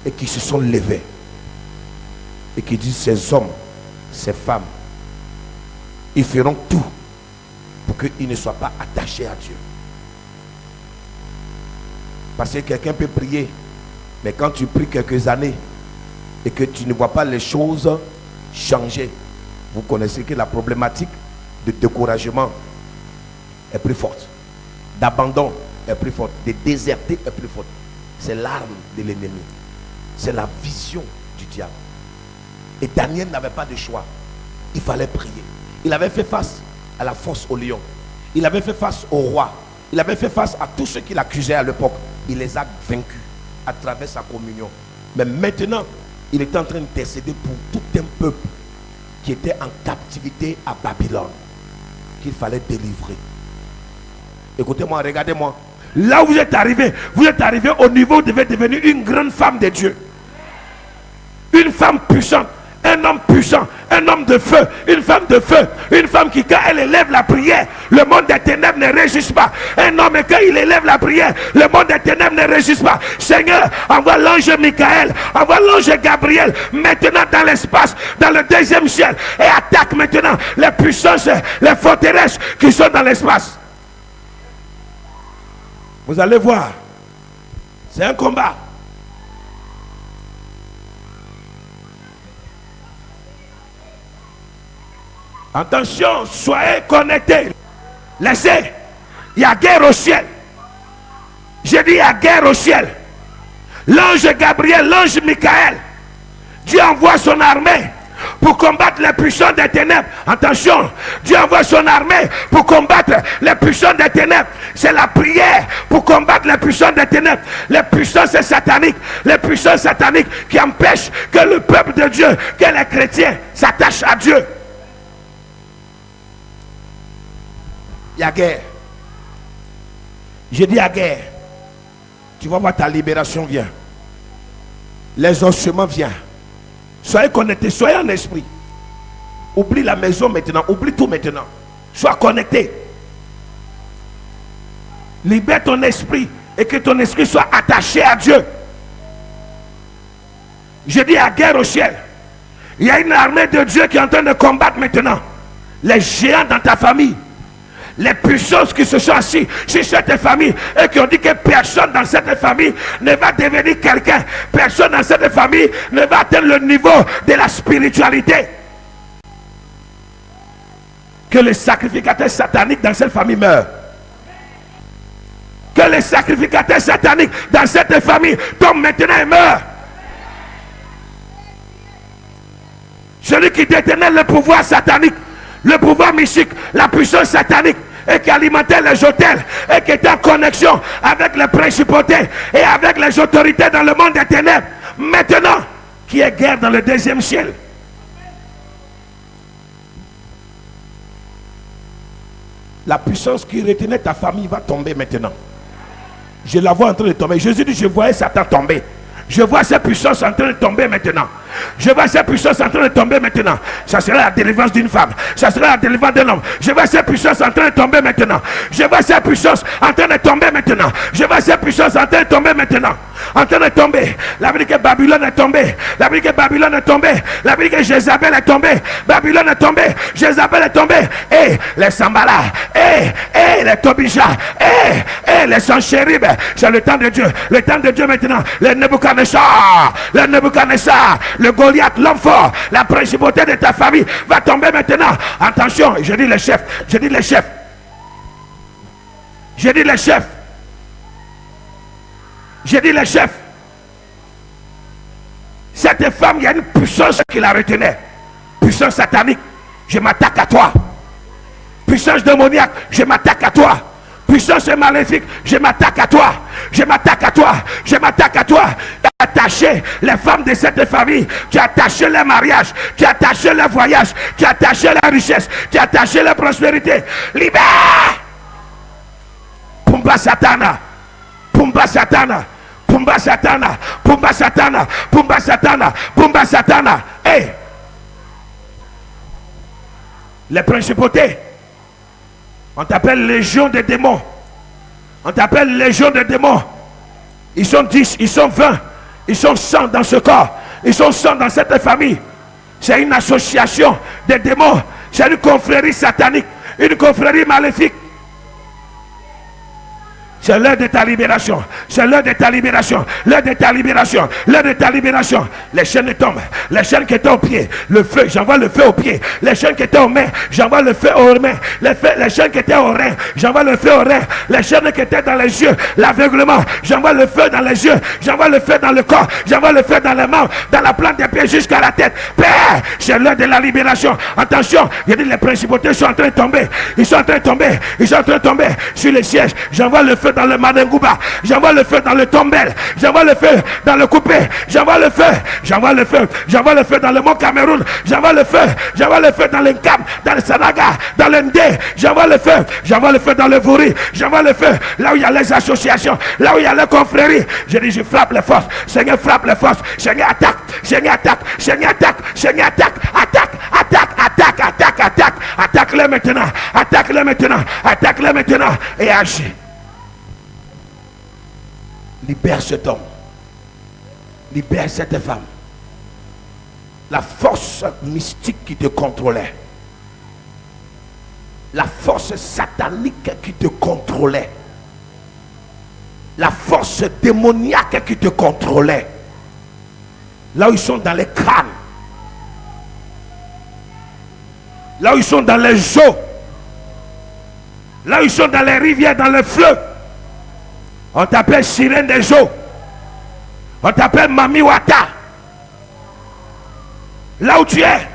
et qui se sont levés et qui disent, ces hommes, ces femmes, ils feront tout pour qu'ils ne soient pas attachés à Dieu. Parce que quelqu'un peut prier, mais quand tu pries quelques années et que tu ne vois pas les choses changer, vous connaissez que la problématique de découragement est plus forte. d'abandon est plus forte, de déserter est plus forte. C'est l'arme de l'ennemi. C'est la vision du diable. Et Daniel n'avait pas de choix. Il fallait prier. Il avait fait face à la fosse au lion. Il avait fait face au roi. Il avait fait face à tous ceux qui l'accusaient à l'époque. Il les a vaincus à travers sa communion. Mais maintenant, il est en train d'intercéder pour tout un peuple qui était en captivité à Babylone, qu'il fallait délivrer. Écoutez-moi, regardez-moi. Là où vous êtes arrivé au niveau où vous devez devenir une grande femme de Dieu. Une femme puissante, un homme puissant, un homme de feu, une femme de feu, une femme qui, quand elle élève la prière, le monde des ténèbres ne résiste pas. Un homme, quand il élève la prière, le monde des ténèbres ne résiste pas. Seigneur, envoie l'ange Michael, envoie l'ange Gabriel, maintenant dans l'espace, dans le deuxième ciel, et attaque maintenant les puissances, les forteresses qui sont dans l'espace. Vous allez voir, c'est un combat. Attention, soyez connectés. Laissez, il y a guerre au ciel. J'ai dit il y a guerre au ciel. L'ange Gabriel, l'ange Michael, Dieu envoie son armée pour combattre les puissants des ténèbres. Attention, Dieu envoie son armée pour combattre les puissants des ténèbres. C'est la prière pour combattre les puissants des ténèbres. Les puissances sataniques, les puissances sataniques qui empêchent que le peuple de Dieu, que les chrétiens s'attachent à Dieu. Il y a guerre. J'ai dit il y a guerre. Tu vas voir ta libération vient. Les ossements viennent. Soyez connectés, soyez en esprit. Oublie la maison maintenant, oublie tout maintenant. Sois connecté. Libère ton esprit et que ton esprit soit attaché à Dieu. Je dis à guerre au ciel. Il y a une armée de Dieu qui est en train de combattre maintenant les géants dans ta famille. Les puissances qui se sont assis sur cette famille et qui ont dit que personne dans cette famille ne va devenir quelqu'un. Personne dans cette famille ne va atteindre le niveau de la spiritualité. Que les sacrificateurs sataniques dans cette famille meurent. Que les sacrificateurs sataniques dans cette famille tombent maintenant et meurent. Celui qui détenait le pouvoir satanique, le pouvoir mystique, la puissance satanique, et qui alimentait les hôtels, et qui était en connexion avec les principautés et avec les autorités dans le monde des ténèbres, maintenant, qui est guerre dans le deuxième ciel. La puissance qui retenait ta famille va tomber maintenant. Je la vois en train de tomber. Jésus dit, je voyais Satan tomber. Je vois ces puissances en train de tomber maintenant. Je vois ces puissances en train de tomber maintenant. Ça sera la délivrance d'une femme. Ça sera la délivrance d'un homme. Je vois ces puissances en train de tomber maintenant. Je vois ces puissances en train de tomber maintenant. Je vois ces puissances en train de tomber maintenant. En train de tomber. La vie que Babylone est tombée. La vie que Babylone est tombée. La vie que Jézabel est tombée. Babylone est tombée. Jézabel est tombée. Et les Sambala. Et les Tobija. Et les Sanchérib. C'est le temps de Dieu. Le temps de Dieu maintenant. Les Nebuchadnezzar. Les Nebuchadnezzar. Le Goliath, l'homme fort, la principauté de ta famille va tomber maintenant. Attention, je dis les chefs, je dis les chefs. Je dis les chefs. Je dis les chefs. Cette femme, il y a une puissance qui la retenait. Puissance satanique, je m'attaque à toi. Puissance démoniaque, je m'attaque à toi. Puissance maléfique, je m'attaque à toi. Je m'attaque à toi. Je m'attaque à toi. Tu as attaché les femmes de cette famille. Tu as attaché les mariages. Tu as attaché les voyages. Tu as attaché la richesse. Tu as attaché la prospérité. Libère. Pumba Satana. Pumba Satana. Pumba Satana. Pumba Satana. Pumba Satana. Pumba Satana. Hey. Les principautés. On t'appelle légion des démons. On t'appelle légion des démons. Ils sont 10, ils sont 20, ils sont 100 dans ce corps. Ils sont 100 dans cette famille. C'est une association de démons. C'est une confrérie satanique, une confrérie maléfique. C'est l'heure de ta libération. C'est l'heure de ta libération. L'heure de ta libération. L'heure de ta libération. Les chaînes tombent. Les chaînes qui étaient au pied. Le feu, j'envoie le feu au pied. Les chaînes qui étaient aux mains, j'envoie le feu aux mains. Les chaînes qui étaient aux reins, j'envoie le feu aux reins. Les chaînes qui étaient dans les yeux, l'aveuglement, j'envoie le feu dans les yeux. J'envoie le feu dans le corps. J'envoie le feu dans les mains, dans la plante des pieds jusqu'à la tête. Père, c'est l'heure de la libération. Attention, il dit les principautés sont en train de tomber. Ils sont en train de tomber. Ils sont en train de tomber sur les sièges. J'envoie le feu dans le Madengouba, j'envoie le feu dans le Tombel, j'envoie le feu dans le Coupé, j'envoie le feu, j'envoie le feu, j'envoie le feu dans le Mont Cameroun, j'envoie le feu dans le Cap, dans le Sanaga, dans le Ndé, j'envoie le feu dans le Vouri, j'envoie le feu là où il y a les associations, là où il y a les confréries. Je dis, je frappe les forces, Seigneur frappe les forces, Seigneur attaque, Seigneur attaque, Seigneur attaque, Seigneur attaque, attaque-les maintenant, attaque-les maintenant, attaque-les maintenant et agis. Libère cet homme. Libère cette femme. La force mystique qui te contrôlait. La force satanique qui te contrôlait. La force démoniaque qui te contrôlait. Là où ils sont dans les crânes. Là où ils sont dans les eaux. Là où ils sont dans les rivières, dans les fleuves. On t'appelle sirène des eaux. On t'appelle Mami Wata. Là où tu es,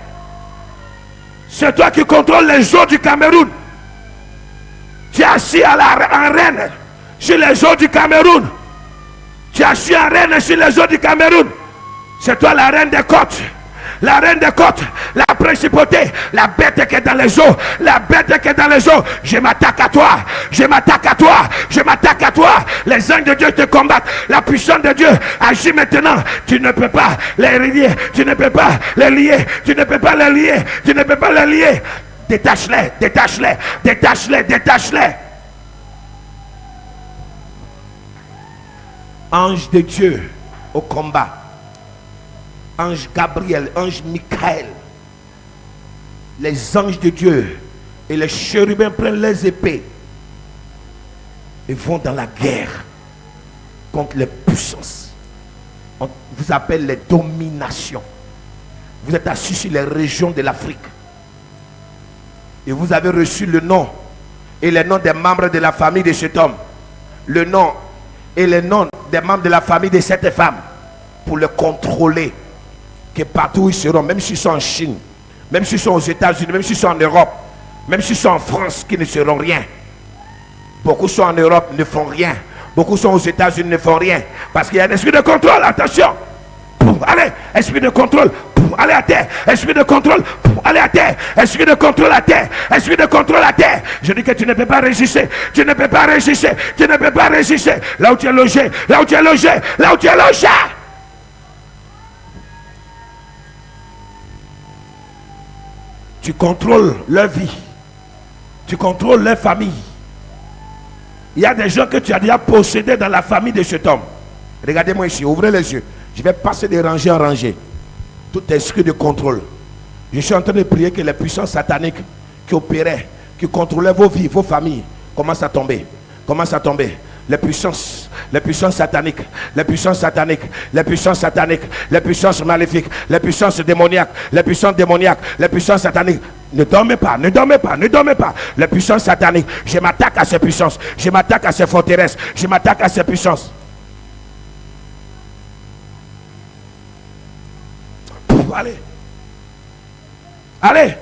c'est toi qui contrôles les eaux du Cameroun. Tu es assis en reine sur les eaux du Cameroun. Tu es assis en reine sur les eaux du Cameroun. C'est toi la reine des côtes. La reine des côtes, la principauté, la bête qui est dans les eaux, la bête qui est dans les eaux. Je m'attaque à toi, je m'attaque à toi, je m'attaque à toi. Les anges de Dieu te combattent. La puissance de Dieu agit maintenant. Tu ne peux pas les lier, tu ne peux pas les lier, tu ne peux pas les lier, tu ne peux pas les lier. Détache-les, détache-les, détache-les, détache-les. Ange de Dieu au combat. Ange Gabriel, ange Michael, les anges de Dieu et les chérubins prennent les épées et vont dans la guerre contre les puissances. On vous appelle les dominations. Vous êtes assis sur les régions de l'Afrique et vous avez reçu le nom et les noms des membres de la famille de cet homme, le nom et les noms des membres de la famille de cette femme, pour le contrôler. Que partout où ils seront, même s'ils sont en Chine, même s'ils sont aux États-Unis, même s'ils sont en Europe, même s'ils sont en France, qui ne seront rien. Beaucoup sont en Europe, ne font rien. Beaucoup sont aux États-Unis, ne font rien. Parce qu'il y a un esprit de contrôle, attention. Allez, esprit de contrôle, allez à terre. Esprit de contrôle, allez à terre. Esprit de contrôle à terre. Esprit de contrôle à terre. Je dis que tu ne peux pas résister. Tu ne peux pas résister. Tu ne peux pas résister. Là où tu es logé, là où tu es logé, là où tu es logé. Tu contrôles leur vie. Tu contrôles leur famille. Il y a des gens que tu as déjà possédés dans la famille de cet homme. Regardez-moi ici, ouvrez les yeux. Je vais passer de rangée en rangée. Tout esprit de contrôle. Je suis en train de prier que les puissances sataniques qui opéraient, qui contrôlaient vos vies, vos familles, commencent à tomber. Commencent à tomber. Les puissances sataniques, les puissances sataniques, les puissances sataniques, les puissances maléfiques, les puissances démoniaques, les puissances démoniaques, les puissances sataniques. Ne dormez pas, ne dormez pas, ne dormez pas. Les puissances sataniques, je m'attaque à ces puissances, je m'attaque à ces forteresses, je m'attaque à ces puissances. Allez, allez,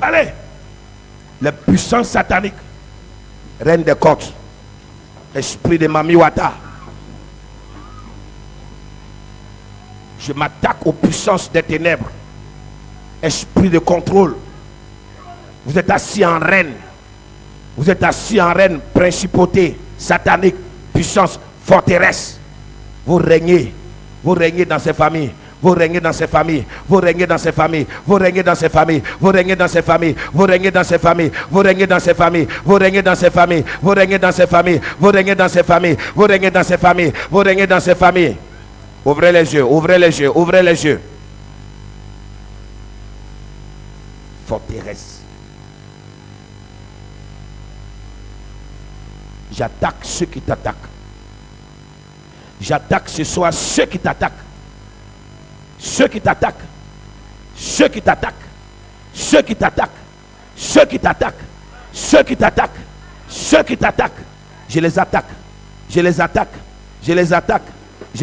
allez. Les puissances sataniques, reine des côtes. Esprit de Mami Wata. Je m'attaque aux puissances des ténèbres. Esprit de contrôle. Vous êtes assis en reine. Vous êtes assis en reine, principauté, satanique, puissance, forteresse. Vous régnez dans ces familles. Vous régnez dans ces familles, vous régnez dans ces familles, vous régnez dans ces familles, vous régnez dans ces familles, vous régnez dans ces familles, vous régnez dans ces familles, vous régnez dans ces familles, vous régnez dans ces familles, vous régnez dans ces familles, vous régnez dans ces familles, vous régnez dans ces familles. Ouvrez les yeux, ouvrez les yeux, ouvrez les yeux. Forteresse. J'attaque ceux qui t'attaquent. J'attaque ce soir ceux qui t'attaquent. Ceux qui t'attaquent. Ceux qui t'attaquent. Ceux qui t'attaquent. Ceux qui t'attaquent. Ceux qui t'attaquent. Ceux qui t'attaquent. Je les attaque. Je les attaque. Je les attaque.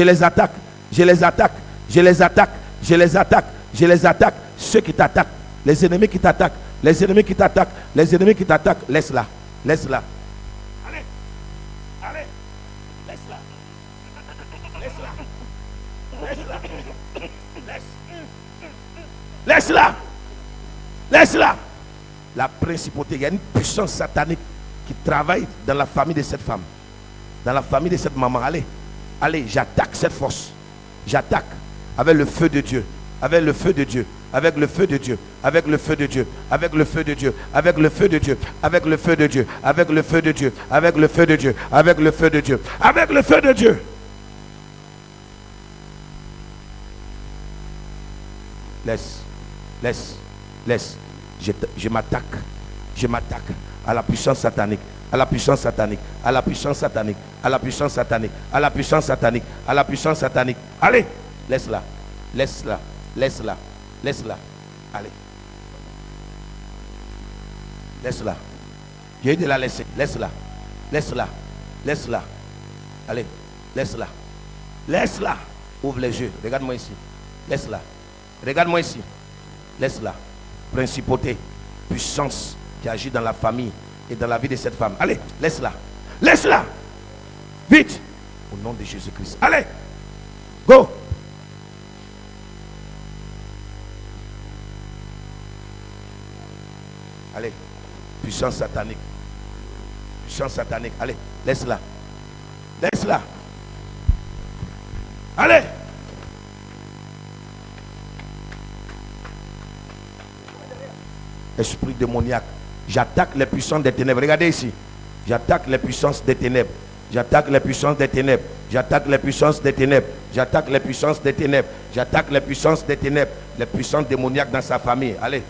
Je les attaque. Je les attaque. Je les attaque. Je les attaque. Je les attaque. Ceux qui t'attaquent. Les ennemis qui t'attaquent. Les ennemis qui t'attaquent. Les ennemis qui t'attaquent. Laisse-la. Laisse-la. Allez. Allez. Laisse-la. Laisse-la. Laisse-la. Laisse-la. Laisse-la. La principauté, il y a une puissance satanique qui travaille dans la famille de cette femme. Dans la famille de cette maman. Allez. Allez, j'attaque cette force. J'attaque avec le feu de Dieu. Avec le feu de Dieu. Avec le feu de Dieu. Avec le feu de Dieu. Avec le feu de Dieu. Avec le feu de Dieu. Avec le feu de Dieu. Avec le feu de Dieu. Avec le feu de Dieu. Avec le feu de Dieu. Avec le feu de Dieu. Laisse. Laisse. Laisse. Je m'attaque. Je m'attaque à la puissance satanique. À la puissance satanique. À la puissance satanique. À la puissance satanique. À la puissance satanique. À la puissance satanique. Allez. Laisse-la. Laisse-la. Laisse-la. Laisse-la. Allez. Laisse-la. J'ai de la laisser. Laisse-la. Laisse-la. Laisse-la. Allez. Laisse-la. Laisse-la. Ouvre les yeux. Regarde-moi ici. Laisse-la. Regarde-moi ici. Laisse-la. Principauté. Puissance qui agit dans la famille et dans la vie de cette femme. Allez. Laisse-la. Laisse-la. Vite. Au nom de Jésus-Christ. Allez. Go. Allez, puissance satanique. Puissance satanique. Allez, laisse-la. Laisse-la. Allez. Esprit démoniaque. J'attaque les puissances des ténèbres. Regardez ici. J'attaque les puissances des ténèbres. J'attaque les puissances des ténèbres. J'attaque les puissances des ténèbres. J'attaque les puissances des ténèbres. J'attaque les puissances des ténèbres. Les puissances démoniaques dans sa famille. Allez.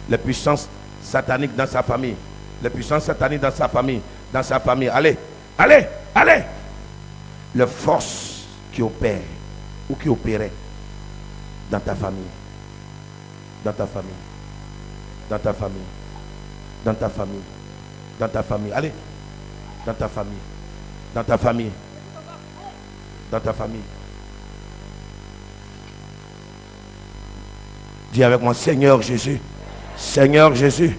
Les puissances sataniques dans sa famille. Les puissances sataniques dans sa famille. Dans sa famille. Allez. Allez. Allez. Les forces qui opèrent ou qui opéraient dans ta famille. Dans ta famille. Dans ta famille. Dans ta famille. Dans ta famille. Allez. Dans ta famille. Dans ta famille. Dans ta famille. Dis avec moi, Seigneur Jésus. Seigneur Jésus,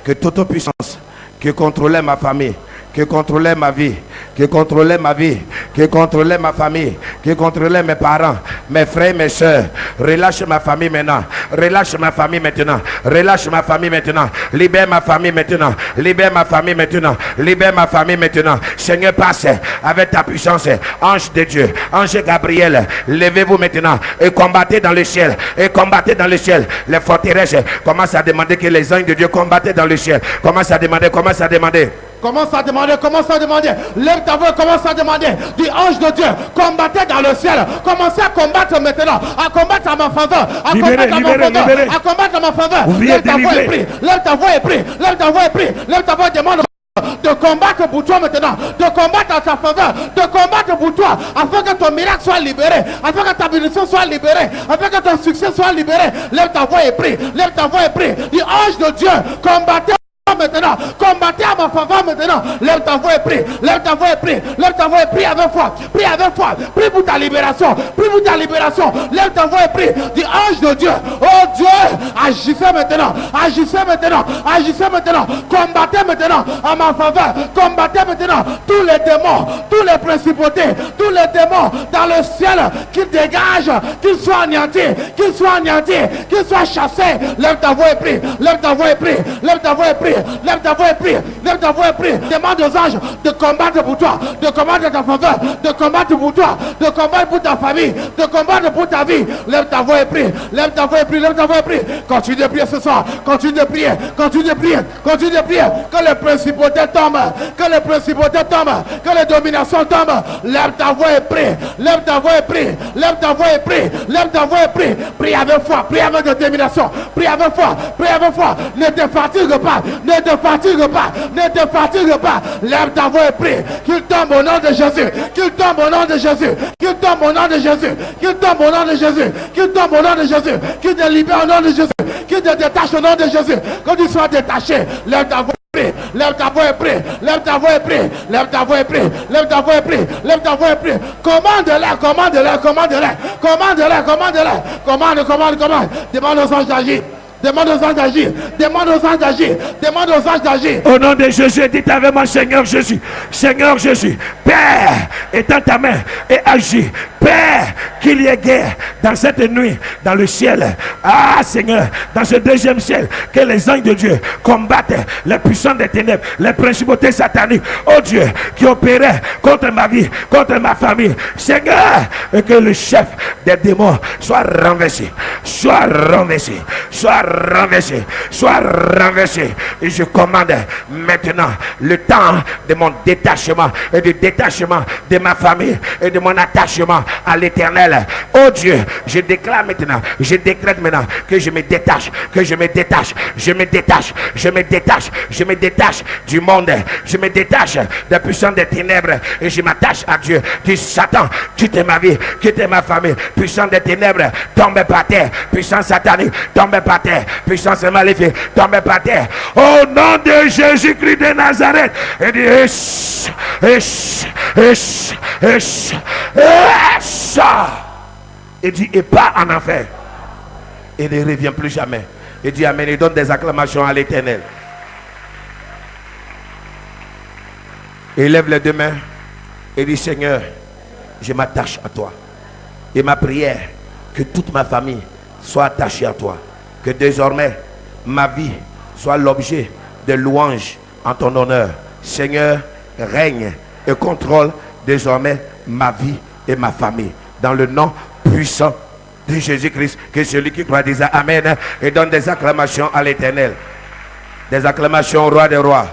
que toute puissance qui contrôlait ma famille, qui contrôlait ma vie, qui contrôlait ma vie, qui contrôlait ma famille, qui contrôlait mes parents, mes frères, mes soeurs, relâche ma famille maintenant, relâche ma famille maintenant, relâche ma famille maintenant, libère ma famille maintenant, libère ma famille maintenant, libère ma famille maintenant. Seigneur, passe avec ta puissance, ange de Dieu, ange Gabriel, levez-vous maintenant et combattez dans le ciel, et combattez dans le ciel. Les forteresses commencent à demander que les anges de Dieu combattaient dans le ciel. Commence à demander, commence à demander. Commence à demander, commence à demander. Lève ta voix, commence à demander. Dis, ange de Dieu, combattez dans le ciel. Commencez à combattre maintenant. À combattre à ma faveur. À combattre à ma faveur. À combattre à ma faveur. Lève ta voix et prie. Lève ta voix et prie. Lève ta voix et prie. Lève ta voix et demande de combattre pour toi maintenant. De combattre à ta faveur. De combattre pour toi. Afin que ton miracle soit libéré. Afin que ta bénédiction soit libérée. Afin que ton succès soit libéré. Lève ta voix et prie. Lève ta voix et prie. Dis, ange de Dieu, combattez maintenant, combattez à ma faveur maintenant. Lève ta voix et prie, lève ta voix et prie, lève ta voix et prie avec foi, prie avec foi, prie pour ta libération, prie pour ta libération. Lève ta voix et prie. Dis, ange de Dieu, oh Dieu, agissez maintenant, agissez maintenant, agissez maintenant, combattez maintenant à ma faveur, combattez maintenant tous les démons, tous les principautés, tous les démons dans le ciel qui dégagent, qu'ils soient anéantis, qu'ils soient anéantis, qu'ils soient chassés. Lève ta voix et prie, lève ta voix et prie, lève ta voix et prie. Lève ta voix et prie, lève ta voix et prie. Demande aux anges de combattre pour toi, de combattre ta faveur, de combattre pour toi, de combattre pour ta famille, de combattre pour ta vie. Lève ta voix et prie, lève ta voix et prie, lève ta voix et prie. Continue de prier ce soir, continue de prier, continue de prier, continue de prier. Que les principautés tombent, que les principautés tombent, que les dominations tombent. Lève ta voix et prie, lève ta voix et prie, lève ta voix et prie, lève ta voix et prie. Prie avec foi, prie avec détermination, prie avec foi, prie avec foi. Ne te fatigue pas, ne Ne te fatigue pas. Ne te fatigue pas. Lève ta voix et prie. Qu'il tombe au nom de Jésus. Qu'il tombe au nom de Jésus. Qu'il tombe au nom de Jésus. Qu'il tombe au nom de Jésus. Qu'il tombe au nom de Jésus. Qu'il te libère au nom de Jésus. Qu'il te détache au nom de Jésus. Quand tu sois détaché, lève ta voix. Lève ta voix et prie. Lève ta voix et prie. Lève ta voix et prie. Lève ta voix et prie. Lève ta voix et prie. Commande-la, commande-la, commande-la. Commande-la, commande-la. Commande. Demande aux anges d'agir. Demande aux anges d'agir. Demande aux anges d'agir. Demande aux anges d'agir. Au nom de Jésus, dites avec moi, Seigneur Jésus. Seigneur Jésus, Père, étends ta main et agis. Père, qu'il y ait guerre dans cette nuit, dans le ciel. Ah Seigneur, dans ce deuxième ciel, que les anges de Dieu combattent les puissants des ténèbres, les principautés sataniques. Oh Dieu, qui opéraient contre ma vie, contre ma famille. Seigneur, et que le chef des démons soit renversé. Soit renversé. Soit renversé, soit renversé. Et je commande maintenant le temps de mon détachement et du détachement de ma famille et de mon attachement à l'Éternel. Oh Dieu, je déclare maintenant, je décrète maintenant que je me détache, que je me détache, je me détache, je me détache, je me détache du monde, je me détache des puissants des ténèbres et je m'attache à Dieu. Tu Satan, quitte ma vie, quitte ma famille, puissant des ténèbres, tombe par terre, puissant satanique, tombe par terre. Puissance maléfique, tombez par terre. Au nom de Jésus-Christ de Nazareth. Et dit, et dit, et pas en enfer. Et ne revient plus jamais. Et dit, amen. Et donne des acclamations à l'Éternel. Et lève les deux mains. Et dit, Seigneur, je m'attache à toi. Et ma prière, que toute ma famille soit attachée à toi. Que désormais, ma vie soit l'objet de louanges en ton honneur. Seigneur, règne et contrôle désormais ma vie et ma famille. Dans le nom puissant de Jésus-Christ, que celui qui croit dise Amen et donne des acclamations à l'Éternel. Des acclamations au roi des rois.